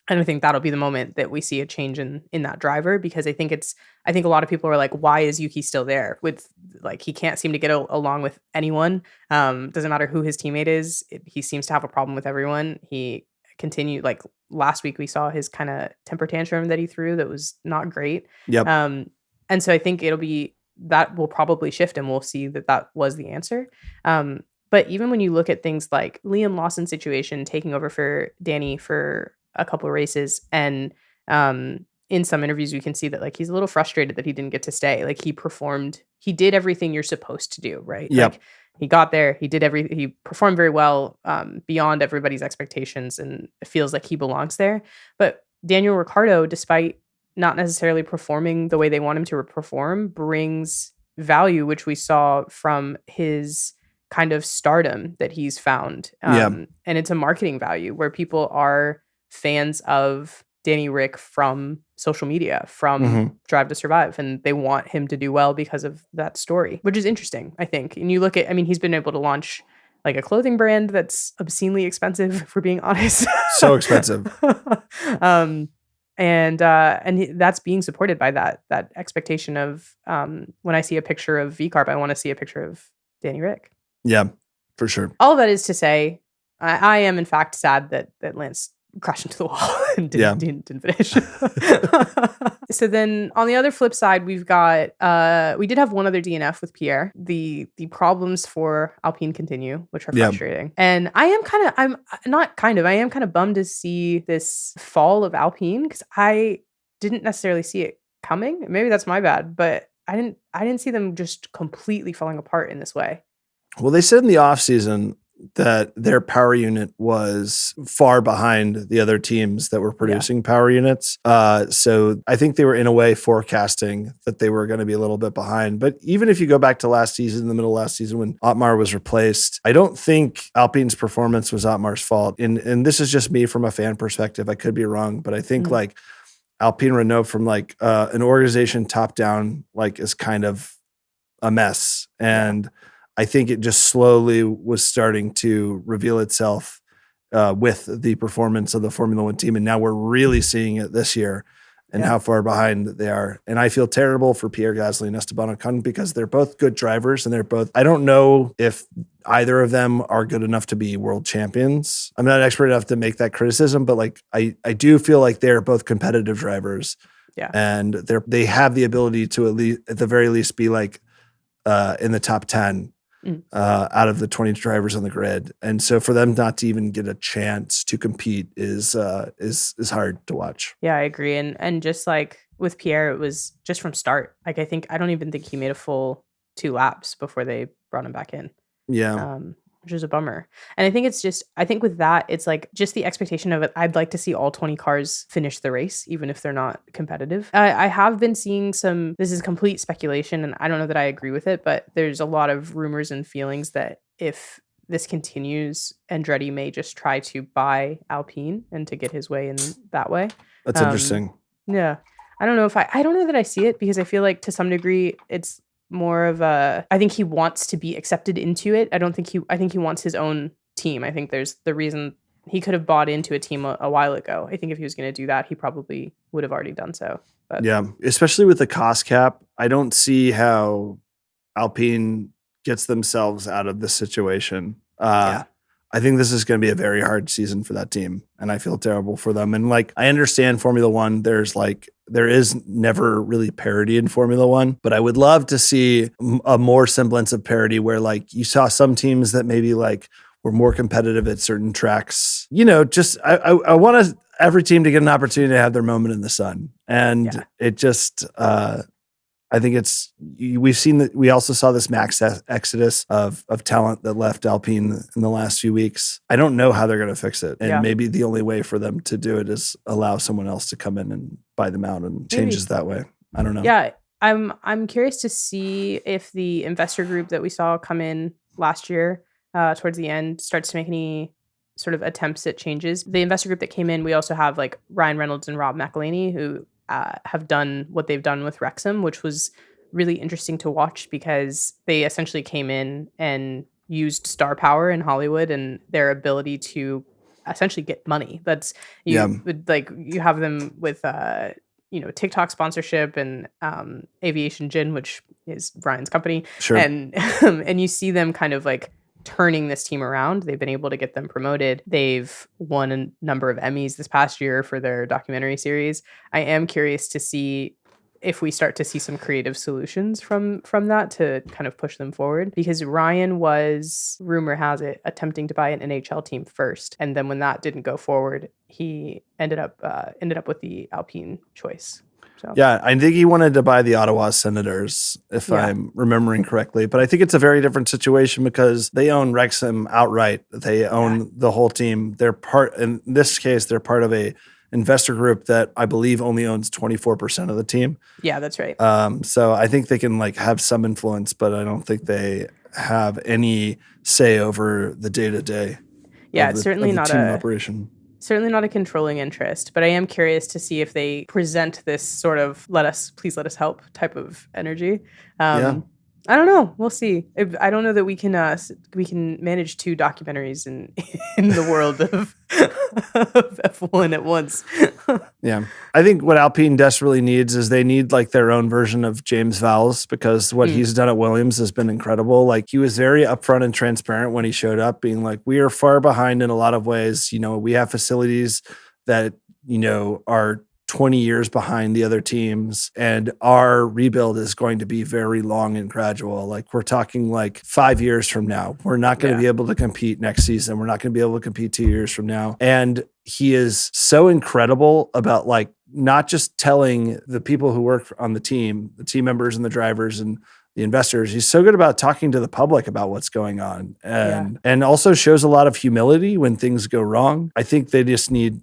And I think that'll be the moment that we see a change in that driver, because I think a lot of people are like, why is Yuki still there? With like, he can't seem to get along with anyone. Doesn't matter who his teammate is. He seems to have a problem with everyone. He continued, like last week we saw his kind of temper tantrum that he threw that was not great. Yep. And so I think that will probably shift and we'll see that was the answer. But even when you look at things like Liam Lawson's situation, taking over for Danny for a couple of races, and in some interviews you can see that like he's a little frustrated that he didn't get to stay. Like he did everything you're supposed to do, right? Yep. Like he got there, he performed very well, beyond everybody's expectations, and it feels like he belongs there. But Daniel Ricciardo, despite not necessarily performing the way they want him to perform, brings value, which we saw from his kind of stardom that he's found. And it's a marketing value where people are fans of Danny Rick from social media, from Drive to Survive, and they want him to do well because of that story, which is interesting, I think. And you look at, he's been able to launch like a clothing brand that's obscenely expensive, if we're being honest. So expensive. And that's being supported by that expectation of when I see a picture of V-Carb, I want to see a picture of Danny Rick. Yeah, for sure. All of that is to say, I am in fact sad that Lance crashed into the wall and didn't finish. So then on the other flip side, we've got we did have one other DNF with Pierre. The problems for Alpine continue, which are frustrating. And I am kind of bummed to see this fall of Alpine because I didn't necessarily see it coming. Maybe that's my bad, but I didn't see them just completely falling apart in this way. Well, they said in the offseason that their power unit was far behind the other teams that were producing power units. So I think they were in a way forecasting that they were going to be a little bit behind. But even if you go back to last season, in the middle of last season when Otmar was replaced, I don't think Alpine's performance was Otmar's fault. And this is just me from a fan perspective. I could be wrong, but I think like Alpine Renault from like an organization top down, like is kind of a mess. And I think it just slowly was starting to reveal itself with the performance of the Formula One team. And now we're really seeing it this year and how far behind they are. And I feel terrible for Pierre Gasly and Esteban Ocon because they're both good drivers and they're both, I don't know if either of them are good enough to be world champions. I'm not expert enough to make that criticism, but like, I do feel like they're both competitive drivers. Yeah. And they have the ability to at the very least be like in the top 10 out of the 20 drivers on the grid. And so for them not to even get a chance to compete is hard to watch. Yeah, I agree. And just like with Pierre, it was just from start. Like I don't even think he made a full 2 laps before they brought him back in. Yeah. Which is a bummer. And I think with that, it's like just the expectation of it. I'd like to see all 20 cars finish the race, even if they're not competitive. I have been seeing this is complete speculation, and I don't know that I agree with it, but there's a lot of rumors and feelings that if this continues, Andretti may just try to buy Alpine and to get his way in that way. That's interesting. Yeah. I don't know that I see it because I feel like to some degree it's more of I think he wants to be accepted into it. I think he wants his own team. I think there's the reason he could have bought into a team a while ago. I think if he was going to do that, he probably would have already done so. But yeah, especially with the cost cap, I don't see how Alpine gets themselves out of this situation. I think this is going to be a very hard season for that team, and I feel terrible for them. And like, I understand Formula One, there is never really parity in Formula One, but I would love to see a more semblance of parity where like you saw some teams that maybe like were more competitive at certain tracks. You know, just I want every team to get an opportunity to have their moment in the sun, and it just. I think we also saw this max exodus of talent that left Alpine in the last few weeks. I don't know how they're going to fix it. And maybe the only way for them to do it is allow someone else to come in and buy them out and changes that way. I don't know. Yeah. I'm curious to see if the investor group that we saw come in last year towards the end starts to make any sort of attempts at changes. The investor group that came in, we also have like Ryan Reynolds and Rob McElhaney who have done what they've done with Wrexham, which was really interesting to watch because they essentially came in and used star power in Hollywood and their ability to essentially get money. That's you have them with TikTok sponsorship and Aviation Gin, which is Ryan's company. Sure. And you see them kind of like turning this team around. They've been able to get them promoted. They've won a number of Emmys this past year for their documentary series. I am curious to see if we start to see some creative solutions from that to kind of push them forward, because Ryan was, rumor has it, attempting to buy an NHL team first, and then when that didn't go forward, he ended up with the Alpine choice. So. Yeah, I think he wanted to buy the Ottawa Senators, if I'm remembering correctly. But I think it's a very different situation because they own Wrexham outright. They own the whole team. In this case, they're part of a investor group that I believe only owns 24% of the team. Yeah, that's right. So I think they can like have some influence, but I don't think they have any say over the day-to-day. Yeah, it's certainly not team operation. Certainly not a controlling interest, but I am curious to see if they present this sort of please let us help type of energy. I don't know. We'll see. I don't know that we can manage 2 documentaries in the world of F1 at once. Yeah. I think what Alpine desperately needs is they need like their own version of James Vowles, because what he's done at Williams has been incredible. Like, he was very upfront and transparent when he showed up, being like, we are far behind in a lot of ways. You know, we have facilities that, you know, are 20 years behind the other teams, and our rebuild is going to be very long and gradual. Like, we're talking like 5 years from now, we're not going to be able to compete next season. We're not going to be able to compete 2 years from now. And he is so incredible about like not just telling the people who work on the team members and the drivers and the investors. He's so good about talking to the public about what's going on, and also shows a lot of humility when things go wrong. I think they just need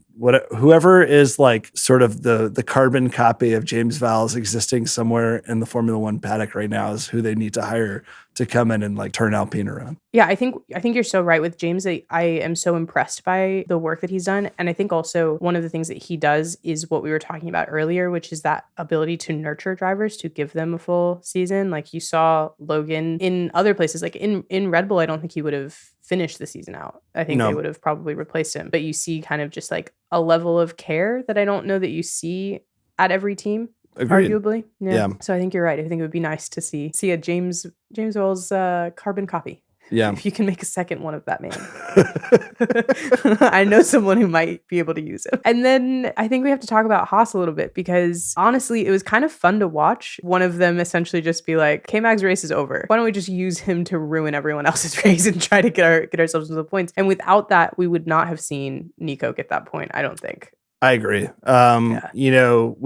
whoever is like sort of the carbon copy of James Vowles existing somewhere in the Formula One paddock right now is who they need to hire to come in and like turn Alpine around. Yeah, I think you're so right with James. I am so impressed by the work that he's done. And I think also one of the things that he does is what we were talking about earlier, which is that ability to nurture drivers, to give them a full season. Like, you saw Logan in other places, like in Red Bull, I don't think he would have finished the season out. I think they would have probably replaced him. But you see kind of just like a level of care that I don't know that you see at every team. Agreed. Arguably. Yeah. So I think you're right. I think it would be nice to see a James Vowles carbon copy. Yeah. If you can make a second one of that man. I know someone who might be able to use it. And then I think we have to talk about Haas a little bit, because honestly, it was kind of fun to watch one of them essentially just be like, K-Mag's race is over. Why don't we just use him to ruin everyone else's race and try to get ourselves into the points? And without that, we would not have seen Nico get that point, I don't think. I agree. You know,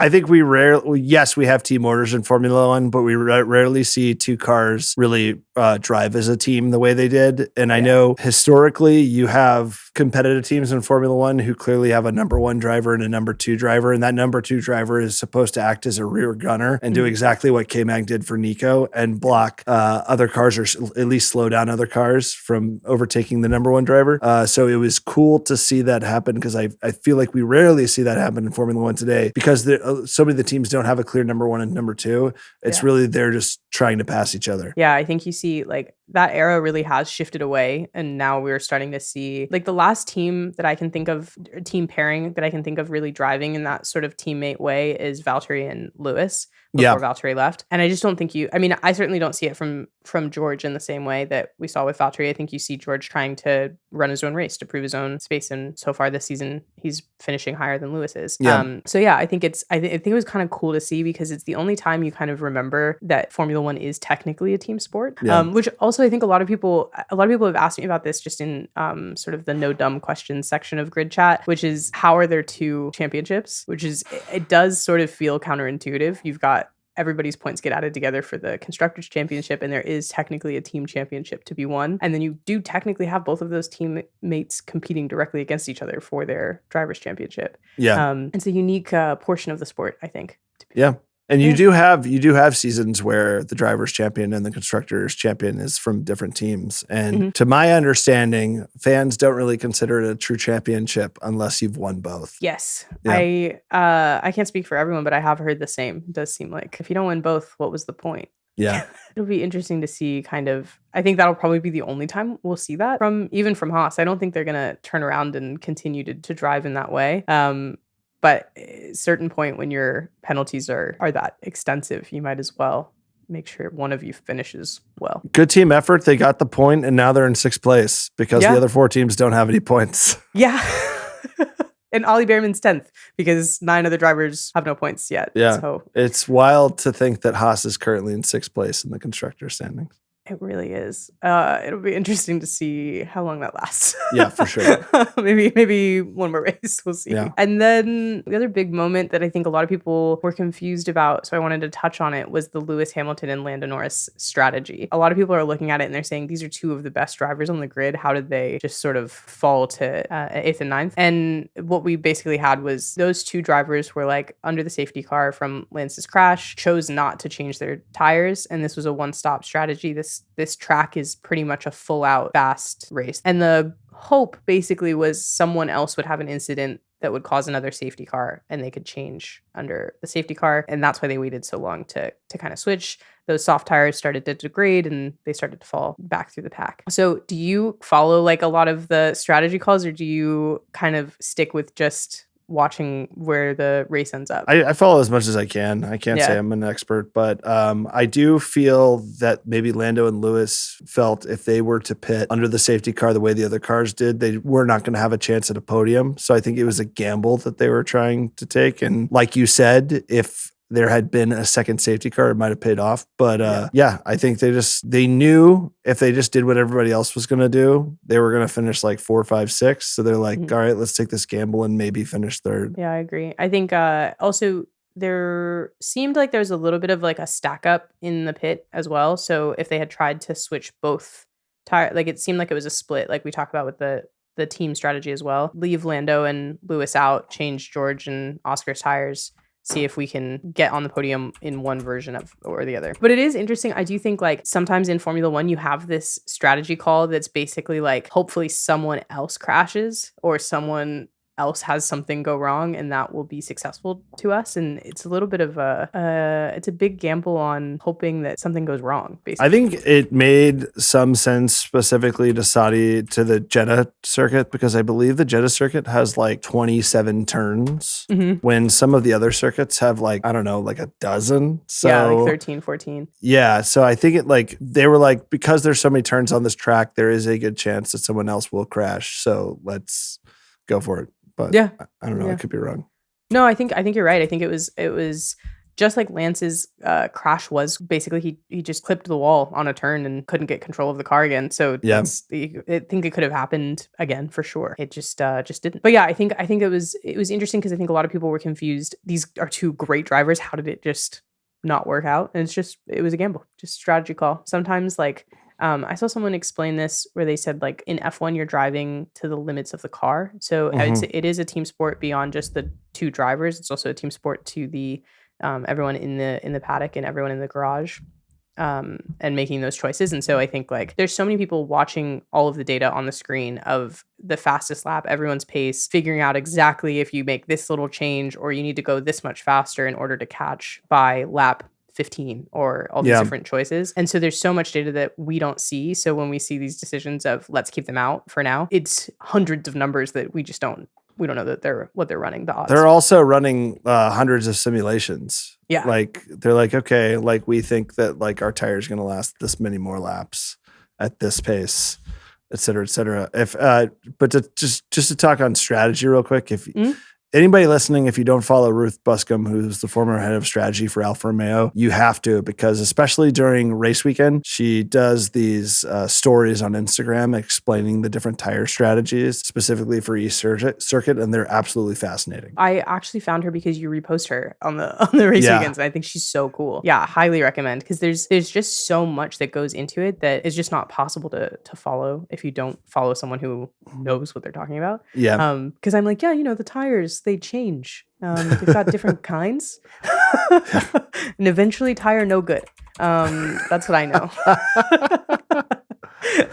I think we rarely, yes, we have team orders in Formula One, but we rarely see two cars really drive as a team the way they did. And I know historically you have competitive teams in Formula One who clearly have a number one driver and a number two driver. And that number two driver is supposed to act as a rear gunner and do exactly what K-Mag did for Nico and block other cars, or at least slow down other cars from overtaking the number one driver. So it was cool to see that happen, because I feel like we rarely see that happen in Formula One today, because so many of the teams don't have a clear number one and number two. It's really, they're just trying to pass each other. Yeah, I think you see like that era really has shifted away. And now we're starting to see like the last team that I can think of, team pairing that I can think of really driving in that sort of teammate way is Valtteri and Lewis before Valtteri left. And I just don't think I certainly don't see it from George in the same way that we saw with Valtteri. I think you see George trying to run his own race, to prove his own space. And so far this season, he's finishing higher than Lewis is. So yeah, I think it was kind of cool to see, because it's the only time you kind of remember that Formula One is technically a team sport. Which also I think a lot of people have asked me about this just in sort of the no dumb questions section of Grid Chat, which is how are there two championships? Which is, it does sort of feel counterintuitive. You've got everybody's points get added together for the Constructors' Championship, and there is technically a team championship to be won. And then you do technically have both of those teammates competing directly against each other for their Drivers' Championship. It's a unique portion of the sport, I think. And you do have seasons where the Drivers' Champion and the Constructors' Champion is from different teams. And to my understanding, fans don't really consider it a true championship unless you've won both. Yes. I can't speak for everyone, but I have heard the same. It does seem like if you don't win both, what was the point? Yeah. It'll be interesting to see I think that'll probably be the only time we'll see that from Haas. I don't think they're going to turn around and continue to drive in that way. But at a certain point when your penalties are that extensive, you might as well make sure one of you finishes well. Good team effort. They got the point, and now they're in sixth place because the other four teams don't have any points. Yeah. And Ollie Bearman's 10th because 9 other drivers have no points yet. Yeah. So it's wild to think that Haas is currently in sixth place in the constructor standings. It really is. It'll be interesting to see how long that lasts. Yeah, for sure. maybe one more race. We'll see. Yeah. And then the other big moment that I think a lot of people were confused about, so I wanted to touch on it, was the Lewis Hamilton and Lando Norris strategy. A lot of people are looking at it and they're saying these are two of the best drivers on the grid. How did they just sort of fall to 8th and 9th? And what we basically had was those two drivers were like under the safety car from Lance's crash, chose not to change their tires. And this was a one-stop strategy. This track is pretty much a full out fast race. And the hope basically was someone else would have an incident that would cause another safety car, and they could change under the safety car. And that's why they waited so long to kind of switch. Those soft tires started to degrade and they started to fall back through the pack. So do you follow like a lot of the strategy calls, or do you kind of stick with just watching where the race ends up? I follow as much as I can. I can't say I'm an expert, but I do feel that maybe Lando and Lewis felt if they were to pit under the safety car the way the other cars did, they were not going to have a chance at a podium. So I think it was a gamble that they were trying to take. And like you said, if there had been a second safety car, it might have paid off. But I think they knew if they just did what everybody else was going to do, they were going to finish like 4, 5, 6. So they're like, all right, let's take this gamble and maybe finish third. Yeah, I agree. I think also there seemed like there was a little bit of like a stack up in the pit as well. So if they had tried to switch both tire, like it seemed like it was a split, like we talked about with the team strategy as well. Leave Lando and Lewis out, change George and Oscar's tires, see if we can get on the podium in one version of or the other. But it is interesting. I do think like sometimes in Formula One, you have this strategy call that's basically like, hopefully someone else crashes or someone else has something go wrong, and that will be successful to us. And it's a little bit of it's a big gamble on hoping that something goes wrong, basically. I think it made some sense specifically to the Jeddah circuit, because I believe the Jeddah circuit has like 27 turns when some of the other circuits have like, I don't know, like a dozen. So like 13, 14. Yeah. So I think they were like, because there's so many turns on this track, there is a good chance that someone else will crash. So let's go for it. But I don't know. I could be wrong. No, I think you're right. I think it was just like Lance's crash was basically he just clipped the wall on a turn and couldn't get control of the car again. So I think it could have happened again for sure. It just didn't. But yeah, I think it was interesting because I think a lot of people were confused. These are two great drivers. How did it just not work out? And it was a gamble, just strategy call. Sometimes like. I saw someone explain this where they said like in F1 you're driving to the limits of the car. So I would say it is a team sport beyond just the two drivers. It's also a team sport to the everyone in the paddock and everyone in the garage and making those choices. And so I think like there's so many people watching all of the data on the screen of the fastest lap, everyone's pace, figuring out exactly if you make this little change or you need to go this much faster in order to catch by lap 15 or all these different choices. And so there's so much data that we don't see. So when we see these decisions of let's keep them out for now, it's hundreds of numbers that we don't know that what they're running, the odds. They're also running hundreds of simulations. Yeah. Like they're like, okay, like we think that like our tire is going to last this many more laps at this pace, et cetera, et cetera. But just to talk on strategy real quick, if anybody listening, if you don't follow Ruth Buscombe, who's the former head of strategy for Alfa Romeo, you have to, because especially during race weekend, she does these stories on Instagram explaining the different tire strategies specifically for each circuit, and they're absolutely fascinating. I actually found her because you repost her on the race weekends, and I think she's so cool. Yeah, highly recommend, because there's just so much that goes into it that is just not possible to follow if you don't follow someone who knows what they're talking about. Yeah. Because I'm like, the tires, they change. They've got different kinds. And eventually tire no good. That's what I know.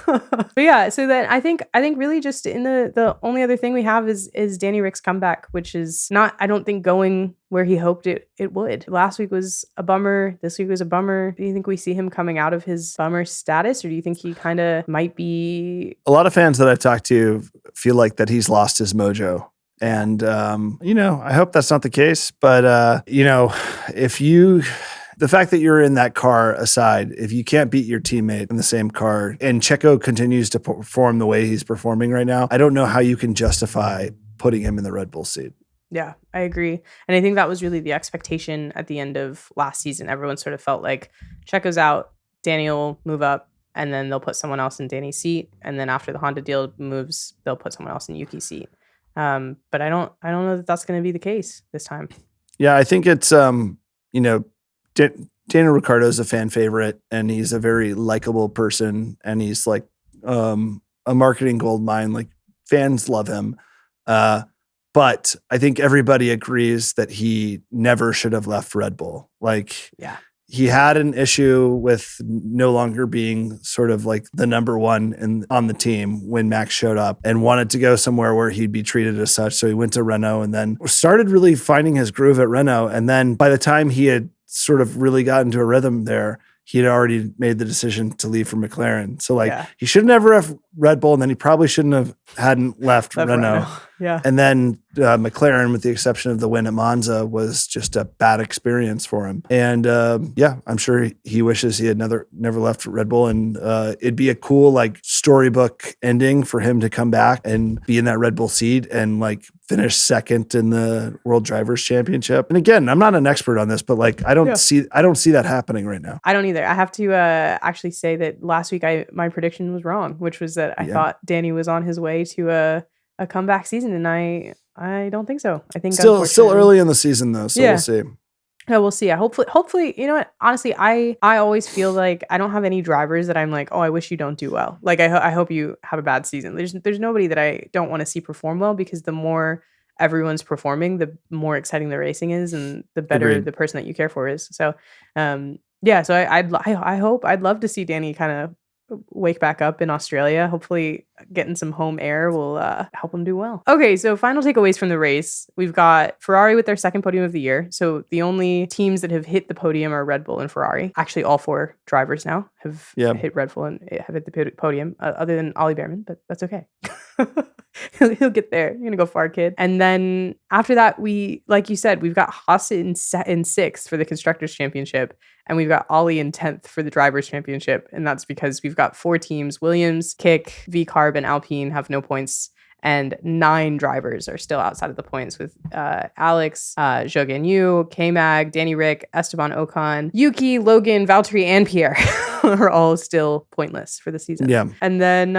But yeah, so then I think really just in the only other thing we have is Danny Rick's comeback, which is not, I don't think, going where he hoped it would. Last week was a bummer. This week was a bummer. Do you think we see him coming out of his bummer status, or do you think he kind of might be? A lot of fans that I've talked to feel like that he's lost his mojo. And, I hope that's not the case, but, the fact that you're in that car aside, if you can't beat your teammate in the same car and Checo continues to perform the way he's performing right now, I don't know how you can justify putting him in the Red Bull seat. Yeah, I agree. And I think that was really the expectation at the end of last season. Everyone sort of felt like Checo's out, Danny will move up, and then they'll put someone else in Danny's seat. And then after the Honda deal moves, they'll put someone else in Yuki's seat. But I don't know that that's going to be the case this time. Yeah, I think it's, Daniel Ricciardo is a fan favorite, and he's a very likable person, and he's like a marketing gold mine. Like, fans love him. But I think everybody agrees that he never should have left Red Bull. Like, he had an issue with no longer being sort of like the number one on the team when Max showed up, and wanted to go somewhere where he'd be treated as such. So he went to Renault and then started really finding his groove at Renault. And then by the time he had sort of really got into a rhythm there, he had already made the decision to leave for McLaren. So he should never have Red Bull, and then he probably hadn't left Renault. Yeah. And then McLaren, with the exception of the win at Monza, was just a bad experience for him. And I'm sure he wishes he had never left Red Bull. And it'd be a cool like storybook ending for him to come back and be in that Red Bull seat and like finish second in the World Drivers' Championship. And again, I'm not an expert on this, but like I don't see that happening right now. I don't either. I have to actually say that last week my prediction was wrong, which was that I thought Danny was on his way to a comeback season, and I don't think so. I think still early in the season though, so we'll see. Yeah, we'll see. Hopefully, you know what? Honestly, I always feel like I don't have any drivers that I'm like, oh, I wish you don't do well. Like I hope you have a bad season. There's nobody that I don't want to see perform well, because the more everyone's performing, the more exciting the racing is, and the better the person that you care for is. So, so I'd love to see Danny kind of wake back up in Australia. Hopefully getting some home air will help him do well. Okay, so final takeaways from the race. We've got Ferrari with their second podium of the year. So the only teams that have hit the podium are Red Bull and Ferrari. Actually, all four drivers now have hit Red Bull and have hit the podium, other than Ollie Bearman, but that's okay. He'll get there. You're gonna go far, kid. And then after that, like you said, we've got Haas in sixth for the Constructors' Championship, and we've got Ollie in 10th for the Drivers' Championship. And that's because we've got 4 teams: Williams, Kick, V-Carb, and Alpine have no points, and 9 drivers are still outside of the points, with Alex, Zhou Guanyu, K-Mag, Danny Rick, Esteban Ocon, Yuki, Logan, Valtteri, and Pierre are all still pointless for the season. Yeah. And then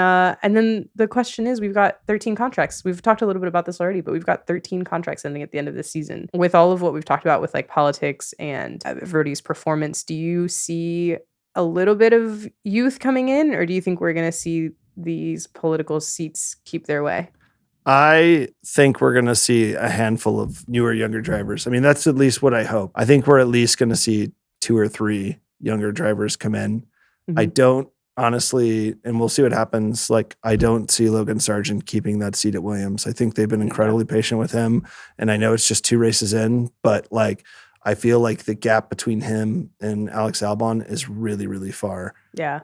the question is, we've got 13 contracts. We've talked a little bit about this already, but we've got 13 contracts ending at the end of this season. With all of what we've talked about with like politics and Verdi's performance, do you see a little bit of youth coming in, or do you think we're going to see these political seats keep their way? I think we're going to see a handful of newer, younger drivers. I mean, that's at least what I hope. I think we're at least going to see 2 or 3 younger drivers come in. Mm-hmm. I don't honestly, and we'll see what happens. Like, I don't see Logan Sargent keeping that seat at Williams. I think they've been incredibly patient with him. And I know it's just 2 races in, but like, I feel like the gap between him and Alex Albon is really, really far. Yeah.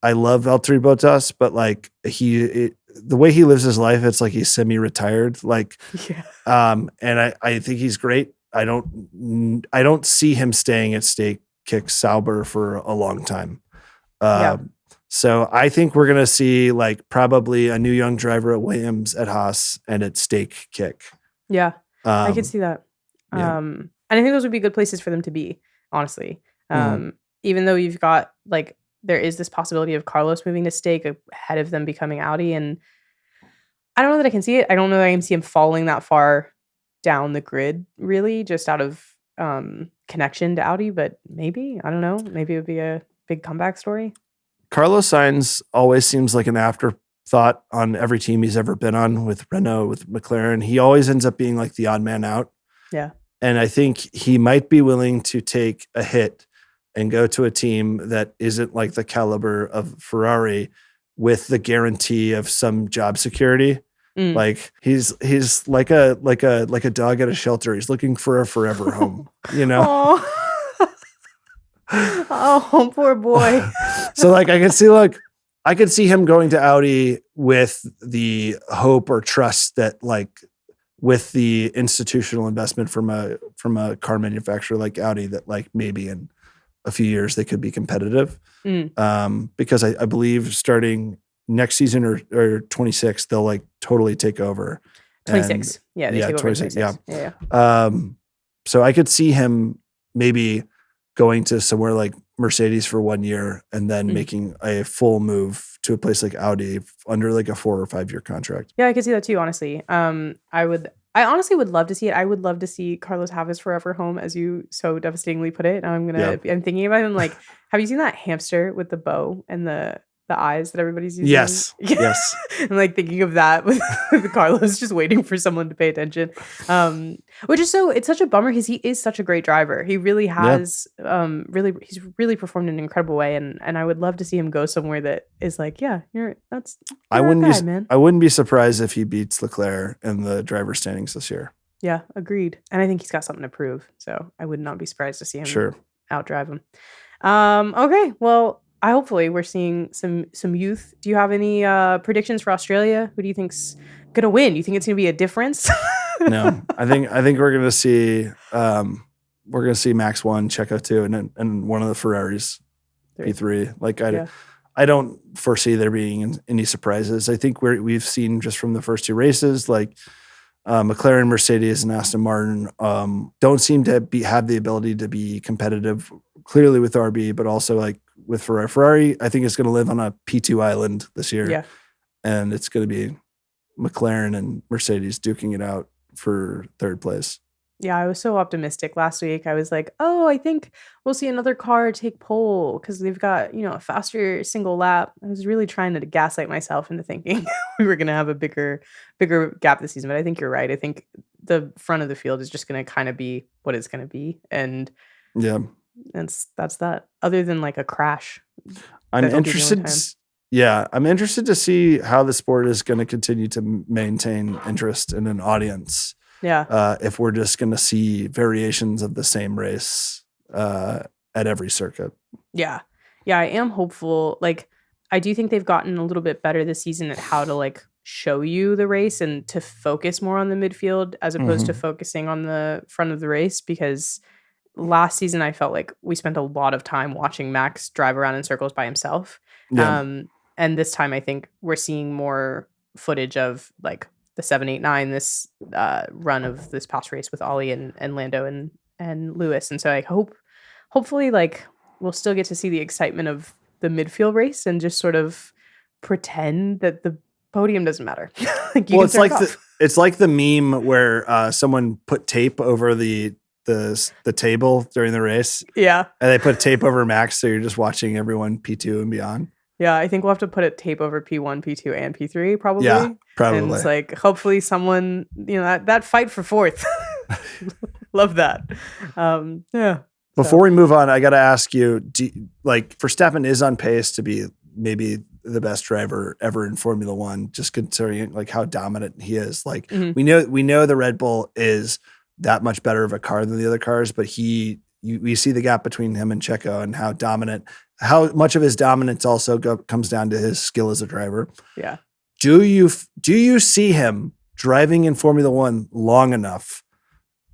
I love Valtteri Bottas, but like the way he lives his life, it's like he's semi-retired. Like, and I think he's great. I don't see him staying at Stake Kick Sauber for a long time. So I think we're gonna see like probably a new young driver at Williams, at Haas, and at Stake Kick. Yeah, I could see that. And I think those would be good places for them to be, honestly. Even though you've got like, there is this possibility of Carlos moving to Stake ahead of them becoming Audi. And I don't know that I can see it. I don't know that I can see him falling that far down the grid, really, just out of connection to Audi. But maybe, I don't know, maybe it would be a big comeback story. Carlos Sainz always seems like an afterthought on every team he's ever been on, with Renault, with McLaren. He always ends up being like the odd man out. Yeah. And I think he might be willing to take a hit and go to a team that isn't like the caliber of Ferrari, with the guarantee of some job security. Like he's like a dog at a shelter. He's looking for a forever home, you know? Oh, poor boy. So like I could see him going to Audi with the hope or trust that like, with the institutional investment from a car manufacturer like Audi, that like maybe in a few years they could be competitive. Because I believe starting next season or 26, they'll like totally take over. 26. They take over 26. Yeah. So I could see him maybe going to somewhere like Mercedes for 1 year and then making a full move to a place like Audi under like a 4 or 5 year contract. Yeah, I could see that too, honestly. I honestly would love to see it. I would love to see Carlos have his forever home, as you so devastatingly put it. I'm thinking about him like, have you seen that hamster with the bow and the the eyes that everybody's using. Yes. Yes. I'm like thinking of that with Carlos just waiting for someone to pay attention. Which is it's such a bummer because he is such a great driver. He really has he's really performed in an incredible way, and I would love to see him go somewhere that is like, yeah, you're I our wouldn't guy, be man. I wouldn't be surprised if he beats Leclerc in the driver standings this year. Yeah, agreed. And I think he's got something to prove. So I would not be surprised to see him outdrive him. Okay, well, hopefully we're seeing some youth. Do you have any predictions for Australia? Who do you think's gonna win? Do you think it's gonna be a difference? No, I think we're gonna see Max 1, Checo 2, and one of the Ferraris P3. Like I don't foresee there being any surprises. I think we've seen just from the first 2 races, like McLaren, Mercedes, and Aston Martin don't seem to have the ability to be competitive. Clearly with RB, but also like with Ferrari. Ferrari, I think is going to live on a P2 island this year. Yeah, and it's going to be McLaren and Mercedes duking it out for 3rd place. Yeah, I was so optimistic last week. I was like, oh, I think we'll see another car take pole because they've got, a faster single lap. I was really trying to gaslight myself into thinking we were going to have a bigger gap this season. But I think you're right. I think the front of the field is just going to kind of be what it's going to be. And that's that. Other than like a crash. I'm interested to see how the sport is going to continue to maintain interest in an audience. Yeah. If we're just going to see variations of the same race at every circuit. Yeah. Yeah, I am hopeful. Like, I do think they've gotten a little bit better this season at how to like show you the race and to focus more on the midfield as opposed to focusing on the front of the race, because last season I felt like we spent a lot of time watching Max drive around in circles by himself. Yeah. And this time I think we're seeing more footage of like the 7, 8, 9, this run of this past race with Ollie and Lando and Lewis. And so I hopefully like we'll still get to see the excitement of the midfield race and just sort of pretend that the podium doesn't matter. It's like the meme where someone put tape over the table during the race. Yeah. And they put tape over Max, so you're just watching everyone P2 and beyond. Yeah, I think we'll have to put a tape over P1, P2, and P3 probably. Yeah, probably. And it's like, hopefully someone, that fight for 4th. Love that. Yeah. Before we move on, I got to ask you, Verstappen is on pace to be maybe the best driver ever in Formula One, just considering like how dominant he is. Like we know the Red Bull is that much better of a car than the other cars, but we see the gap between him and Checo and how much of his dominance also comes down to his skill as a driver. Yeah. Do you see him driving in Formula One long enough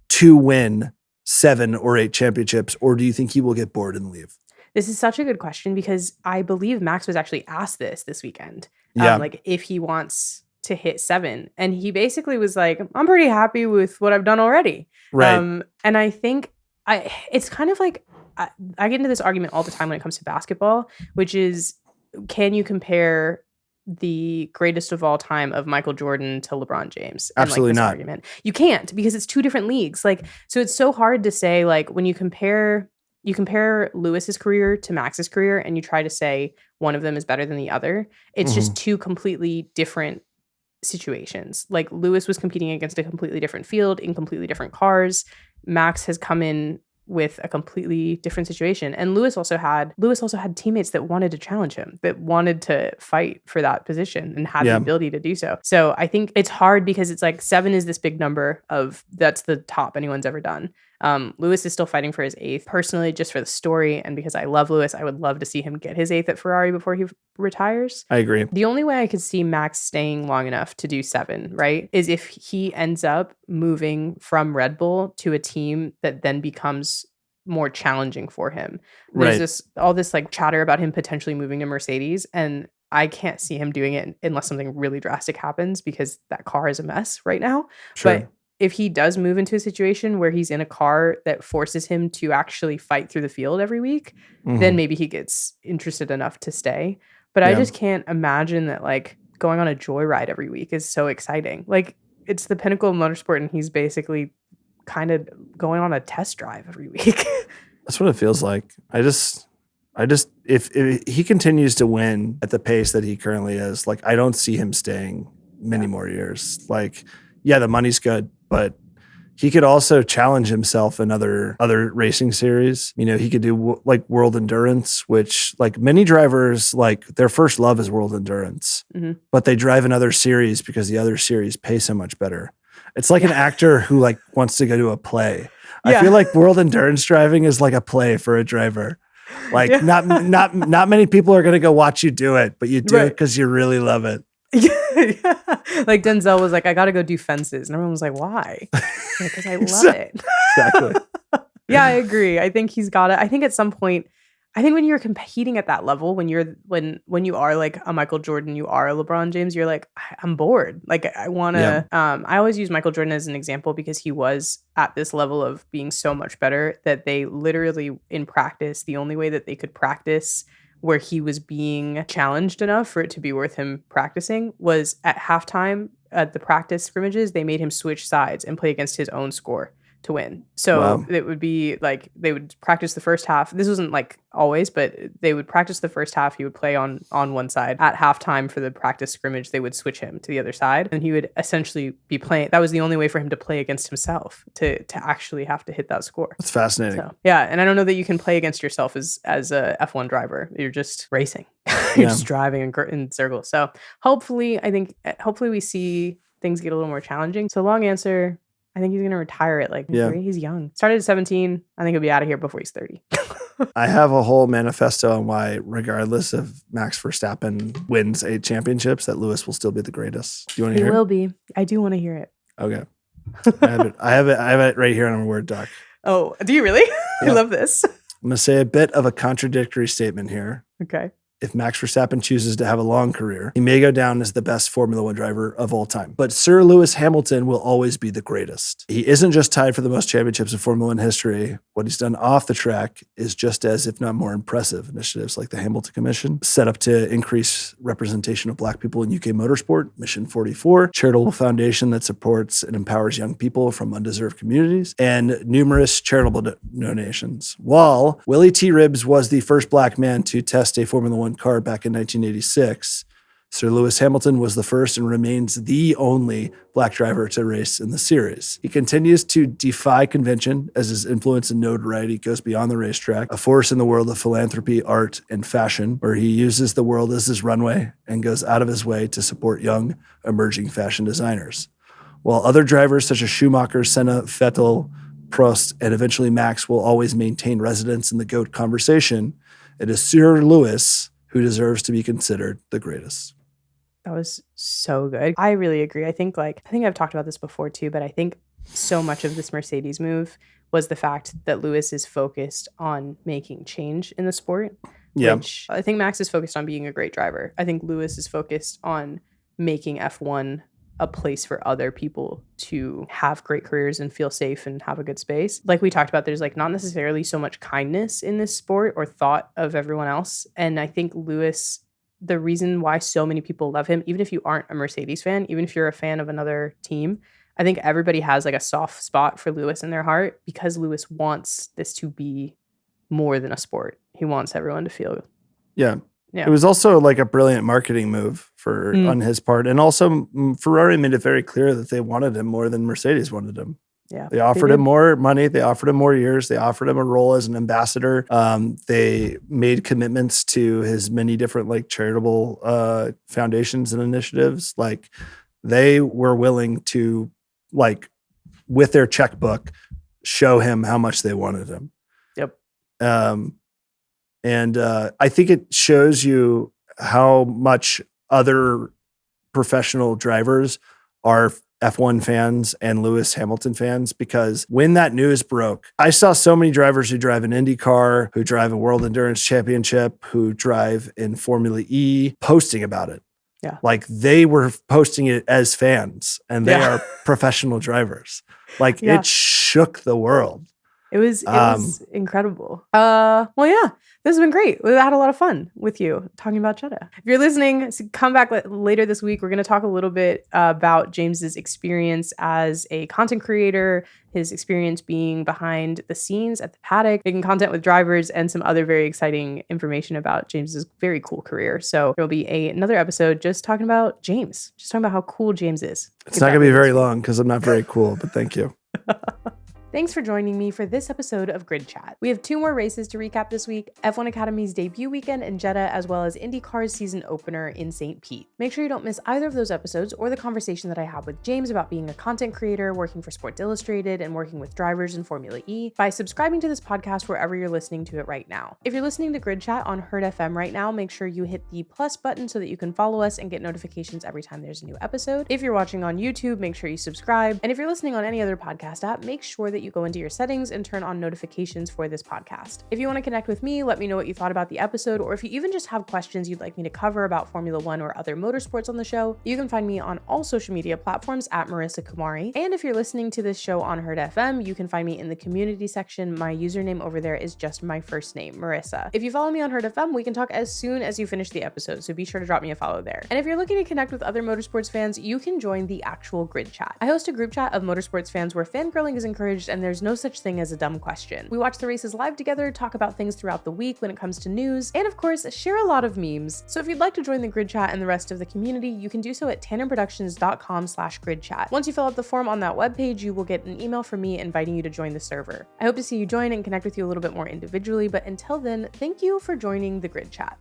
to win 7 or 8 championships, or do you think he will get bored and leave? This is such a good question because I believe Max was actually asked this weekend. Like if he wants to hit 7, and he basically was like, I'm pretty happy with what I've done already. Right. And I think it's kind of like, I get into this argument all the time when it comes to basketball, which is, can you compare the greatest of all time of Michael Jordan to LeBron James? Absolutely not. Argument. You can't, because it's 2 different leagues. Like, so it's so hard to say, like, when you compare Lewis's career to Max's career and you try to say one of them is better than the other, it's just 2 completely different situations. Like, Lewis was competing against a completely different field in completely different cars. Max has come in with a completely different situation. And Lewis also had teammates that wanted to challenge him, that wanted to fight for that position and had the ability to do so. So I think it's hard because it's like 7 is this big number of that's the top anyone's ever done. Lewis is still fighting for his 8th. Personally, just for the story and because I love Lewis, I would love to see him get his 8th at Ferrari before he retires. I agree. The only way I could see Max staying long enough to do 7, right, is if he ends up moving from Red Bull to a team that then becomes more challenging for him. There's all this like chatter about him potentially moving to Mercedes, and I can't see him doing it unless something really drastic happens because that car is a mess right now. Sure. But if he does move into a situation where he's in a car that forces him to actually fight through the field every week, then maybe he gets interested enough to stay. But I just can't imagine that like going on a joyride every week is so exciting. Like, it's the pinnacle of motorsport, and he's basically kind of going on a test drive every week. That's what it feels like. I if he continues to win at the pace that he currently is, like, I don't see him staying many more years. Like, yeah, the money's good, but he could also challenge himself in other racing series. You know, he could do like World Endurance, which like many drivers, like their first love is World Endurance, but they drive in other series because the other series pay so much better. It's like an actor who like wants to go to a play. I feel like World Endurance driving is like a play for a driver. Like not many people are going to go watch you do it, but you do it because you really love it. Like Denzel was like, I got to go do fences. And everyone was like, why? Because I love it. Exactly. Yeah, I agree. I think he's got it. I think at some point, I think when you're competing at that level, when you are like a Michael Jordan, you are a LeBron James, you're like, I'm bored. Like I want to, I always use Michael Jordan as an example because he was at this level of being so much better that they literally in practice, the only way that they could practice where he was being challenged enough for it to be worth him practicing was at halftime at the practice scrimmages, they made him switch sides and play against his own score to win. So it would be like they would practice the first half. This wasn't like always, but they would practice the first half. He would play on one side. At halftime for the practice scrimmage, they would switch him to the other side, and he would essentially be playing. That was the only way for him to play against himself to actually have to hit that score. That's fascinating. So, yeah, and I don't know that you can play against yourself as a F1 driver. You're just racing. You're just driving in circles. So hopefully we see things get a little more challenging. So long answer. I think he's going to retire at like 3. He's young. Started at 17. I think he'll be out of here before he's 30. I have a whole manifesto on why, regardless of Max Verstappen wins 8 championships, that Lewis will still be the greatest. Do you want to hear it? He will be. I do want to hear it. Okay. I have it right here on a Word doc. Oh, do you really? I love this. I'm going to say a bit of a contradictory statement here. Okay. If Max Verstappen chooses to have a long career, he may go down as the best Formula One driver of all time. But Sir Lewis Hamilton will always be the greatest. He isn't just tied for the most championships in Formula One history. What he's done off the track is just as, if not more impressive. Initiatives like the Hamilton Commission, set up to increase representation of Black people in UK motorsport, Mission 44, charitable foundation that supports and empowers young people from undeserved communities, and numerous charitable donations. While Willie T. Ribbs was the first Black man to test a Formula One car back in 1986, Sir Lewis Hamilton was the first and remains the only Black driver to race in the series. He continues to defy convention as his influence and notoriety goes beyond the racetrack, a force in the world of philanthropy, art, and fashion, where he uses the world as his runway and goes out of his way to support young, emerging fashion designers. While other drivers such as Schumacher, Senna, Vettel, Prost, and eventually Max will always maintain residence in the GOAT conversation, it is Sir Lewis who deserves to be considered the greatest. That was so good. I really agree. I think I've talked about this before too, but I think so much of this Mercedes move was the fact that Lewis is focused on making change in the sport. Yeah. Which I think Max is focused on being a great driver. I think Lewis is focused on making F1 a place for other people to have great careers and feel safe and have a good space. Like we talked about, there's like not necessarily so much kindness in this sport or thought of everyone else. And I think Lewis, the reason why so many people love him, even if you aren't a Mercedes fan, even if you're a fan of another team, I think everybody has like a soft spot for Lewis in their heart because Lewis wants this to be more than a sport. He wants everyone to feel. Yeah. It was also like a brilliant marketing move on his part. And also Ferrari made it very clear that they wanted him more than Mercedes wanted him. Yeah, they offered him more money. They offered him more years. They offered him a role as an ambassador. They made commitments to his many different like charitable foundations and initiatives. Like they were willing to like with their checkbook show him how much they wanted him. Yep. And I think it shows you how much other professional drivers are F1 fans and Lewis Hamilton fans, because when that news broke, I saw so many drivers who drive an IndyCar, who drive a World Endurance Championship, who drive in Formula E, posting about it. Yeah. Like they were posting it as fans and they are professional drivers. Like it shook the world. It was incredible. Well, yeah, this has been great. We had a lot of fun with you talking about Cheddar. If you're listening, come back later this week. We're going to talk a little bit about James's experience as a content creator, his experience being behind the scenes at the paddock, making content with drivers, and some other very exciting information about James's very cool career. So there'll be another episode just talking about James, just talking about how cool James is. It's not going to be very long because I'm not very cool, but thank you. Thanks for joining me for this episode of Grid Chat. We have 2 more races to recap this week, F1 Academy's debut weekend in Jeddah, as well as IndyCar's season opener in St. Pete. Make sure you don't miss either of those episodes or the conversation that I had with James about being a content creator, working for Sports Illustrated, and working with drivers in Formula E by subscribing to this podcast wherever you're listening to it right now. If you're listening to Grid Chat on Herd FM right now, make sure you hit the plus button so that you can follow us and get notifications every time there's a new episode. If you're watching on YouTube, make sure you subscribe. And if you're listening on any other podcast app, make sure that you go into your settings and turn on notifications for this podcast. If you want to connect with me, let me know what you thought about the episode, or if you even just have questions you'd like me to cover about Formula One or other motorsports on the show, you can find me on all social media platforms at Marissa Kumari. And if you're listening to this show on Herd FM, you can find me in the community section. My username over there is just my first name, Marissa. If you follow me on Herd FM, we can talk as soon as you finish the episode, so be sure to drop me a follow there. And if you're looking to connect with other motorsports fans, you can join the actual Grid Chat. I host a group chat of motorsports fans where fangirling is encouraged and there's no such thing as a dumb question. We watch the races live together, talk about things throughout the week when it comes to news, and of course, share a lot of memes. So if you'd like to join the Grid Chat and the rest of the community, you can do so at tandemproductions.com/gridchat. Once you fill out the form on that webpage, you will get an email from me inviting you to join the server. I hope to see you join and connect with you a little bit more individually, but until then, thank you for joining the Grid Chat.